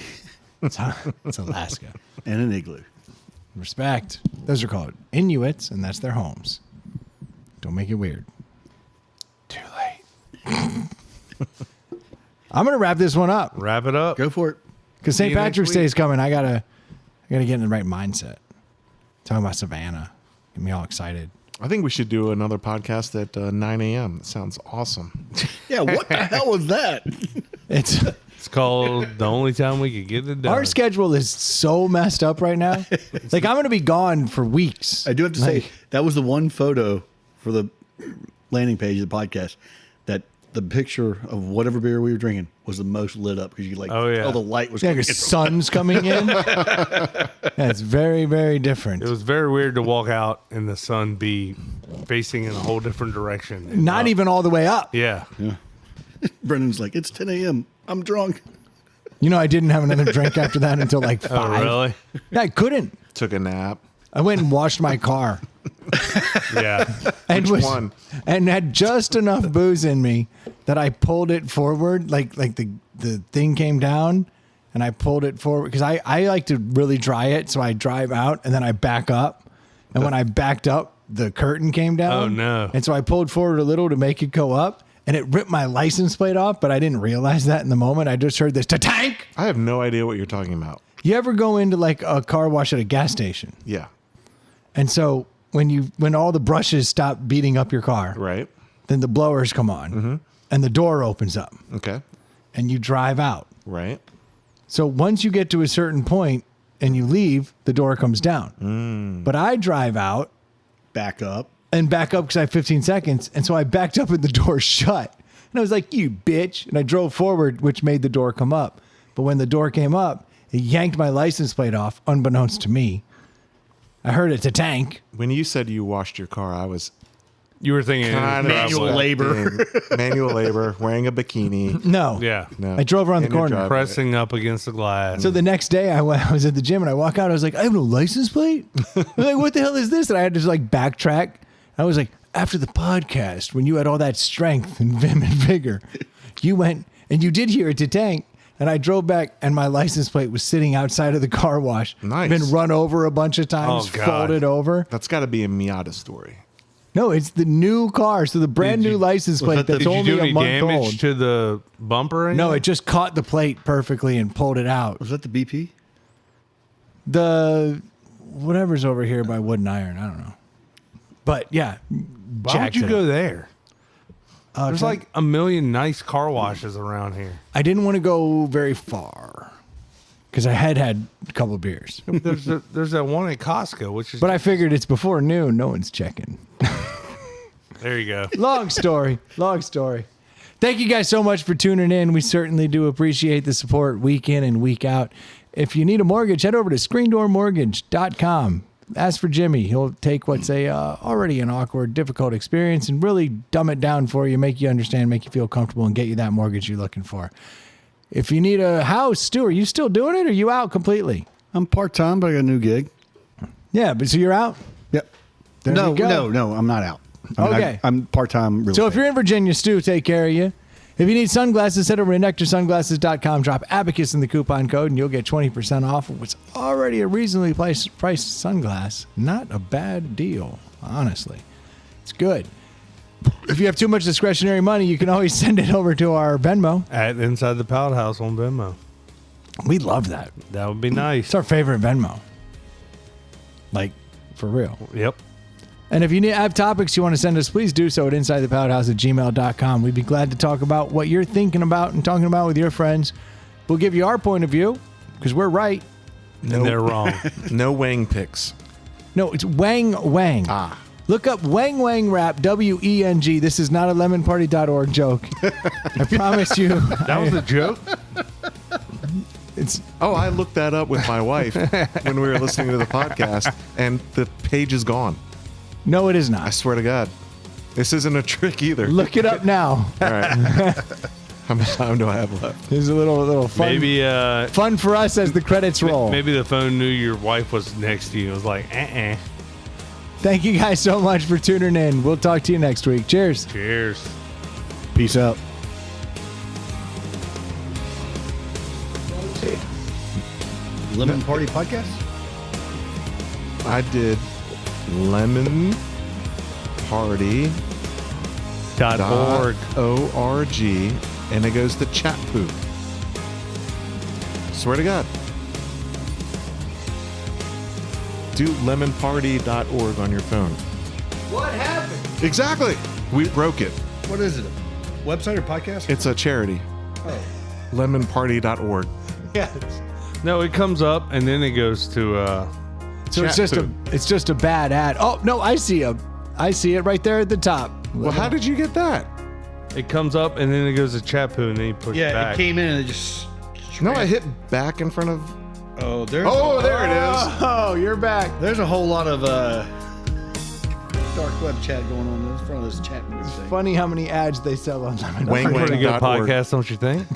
It's Alaska. and an igloo. Respect. Those are called Inuits, and that's their homes. Don't make it weird. Too late. I'm gonna wrap this one up Wrap it up. Go for it. because See St. you next Patrick's week. Day is coming. I gotta get in the right mindset. Talking about Savannah, get me all excited. I think we should do another podcast at 9 a.m. That sounds awesome. Yeah, what the hell was that? It's It's called The Only Time We Could Get It Done. our schedule is so messed up right now. Like I'm gonna be gone for weeks. I do have to say, Like, that was the one photo for the landing page of the podcast that the picture of whatever beer we were drinking was the most lit up because you could like Oh, yeah. tell the light was yeah, coming because in from- sun's coming in. Yeah, it's very, very different. It was very weird to walk out and the sun be facing in a whole different direction. Not even all the way up. Yeah. Brendan's like, it's 10 a.m. I'm drunk. You know, I didn't have another drink after that until like 5. Oh, really? Yeah, I couldn't. Took a nap. I went and washed my car Yeah. and Which one? and had just enough booze in me that I pulled it forward, like the thing came down, and I pulled it forward because I like to really dry it, so I drive out and then I back up, and when I backed up, the curtain came down. Oh, no. And so I pulled forward a little to make it go up, and it ripped my license plate off, but I didn't realize that in the moment. I just heard this ta-tank. I have no idea what you're talking about. You ever go into like a car wash at a gas station? Yeah. And so when all the brushes stop beating up your car, Right. then the blowers come on and the door opens up Okay. and you drive out. Right. So once you get to a certain point and you leave, the door comes down. But I drive out Back up. and back up because I have 15 seconds. And so I backed up and the door shut. And I was like, you bitch. And I drove forward, which made the door come up. But when the door came up, it yanked my license plate off, unbeknownst to me. I heard it's a tank. When you said you washed your car, I was You were thinking kind of Manual labor. manual labor, wearing a bikini. No. Yeah. No. I drove around the In your corner. driveway. Pressing up against the glass. So the next day I was at the gym and I walk out. I was like, I have no license plate. I'm like, what the hell is this? And I had to just like backtrack. I was like, after the podcast, when you had all that strength and vim and vigor, you went and you did hear it to Tank. And I drove back, and my license plate was sitting outside of the car wash. Nice. Been run over a bunch of times, Oh, God. folded over. That's got to be a Miata story. No, it's the new car. So the brand Did new you- license plate that's Did you only do a any month damage old. to the bumper? or No, anything? it just caught the plate perfectly and pulled it out. Was that the BP? The whatever's over here by Wood and Iron, I don't know. But yeah, Why would jacked you it go up. there? There's like a million nice car washes around here. I didn't want to go very far because I had a couple of beers. There's that one at Costco, which is. But I figured it's before noon. No one's checking. There you go. Long story. Long story. Thank you guys so much for tuning in. We certainly do appreciate the support week in and week out. If you need a mortgage, head over to screendoormortgage.com. Ask for Jimmy. He'll take what's already an awkward, difficult experience and really dumb it down for you, make you understand, make you feel comfortable, and get you that mortgage you're looking for. If you need a house, Stu, are you still doing it or are you out completely? I'm part-time, but I got a new gig. Yeah, but so you're out? Yep. There No, we go. no, I'm not out. I mean, Okay. I'm part-time real So if estate. you're in Virginia, Stu, take care of you. If you need sunglasses, head over to nectarsunglasses.com, drop Abacus in the coupon code, and you'll get 20% off of what's already a reasonably priced sunglass. Not a bad deal, honestly. It's good. If you have too much discretionary money, you can always send it over to our Venmo. At Inside the Pallet House on Venmo. We love that. That would be nice. It's our favorite Venmo. Like, for real. Yep. And if you have topics you want to send us, please do so at insidethepallethouse@gmail.com. We'd be glad to talk about what you're thinking about and talking about with your friends. We'll give you our point of view because we're right. And they're wrong. No Wang picks. No, it's Wang Wang. Ah. Look up Wang Wang Rap, WENG. This is not a lemonparty.org joke. I promise you. That was a joke? It's Oh, I looked that up with my wife when we were listening to the podcast, and the page is gone. no, it is I not. swear to God. This isn't a trick either. Look it up now. All right. How much time do I have left? There's a little fun. Maybe Fun for us as the credits roll. maybe the phone knew your wife was next to you. It was like, Thank you guys so much for tuning in. We'll talk to you next week. Cheers. Cheers. Peace out. Lemon Party Podcast? I did lemon party .org. .org, and it goes to chat poop. Swear to God. Do lemonparty.org on your phone. What happened? Exactly. We broke it. What is it? Website or podcast? It's a charity. Lemonparty.org. Yes. No, it comes up and then it goes to So it's Chat just poop. it's just a bad ad. Oh no, I see it right there at the top. Well, how did you get that? it comes up and then it goes to Chapu and then you push yeah, back. it came in and it just. No, I hit back in front of. Oh, there's. Oh, there it is. Oh, you're back. There's a whole lot of dark web chat going on in front of this chat room thing. Funny how many ads they sell on Lemon. Wang Pretty good Wang.org. podcast, don't you think?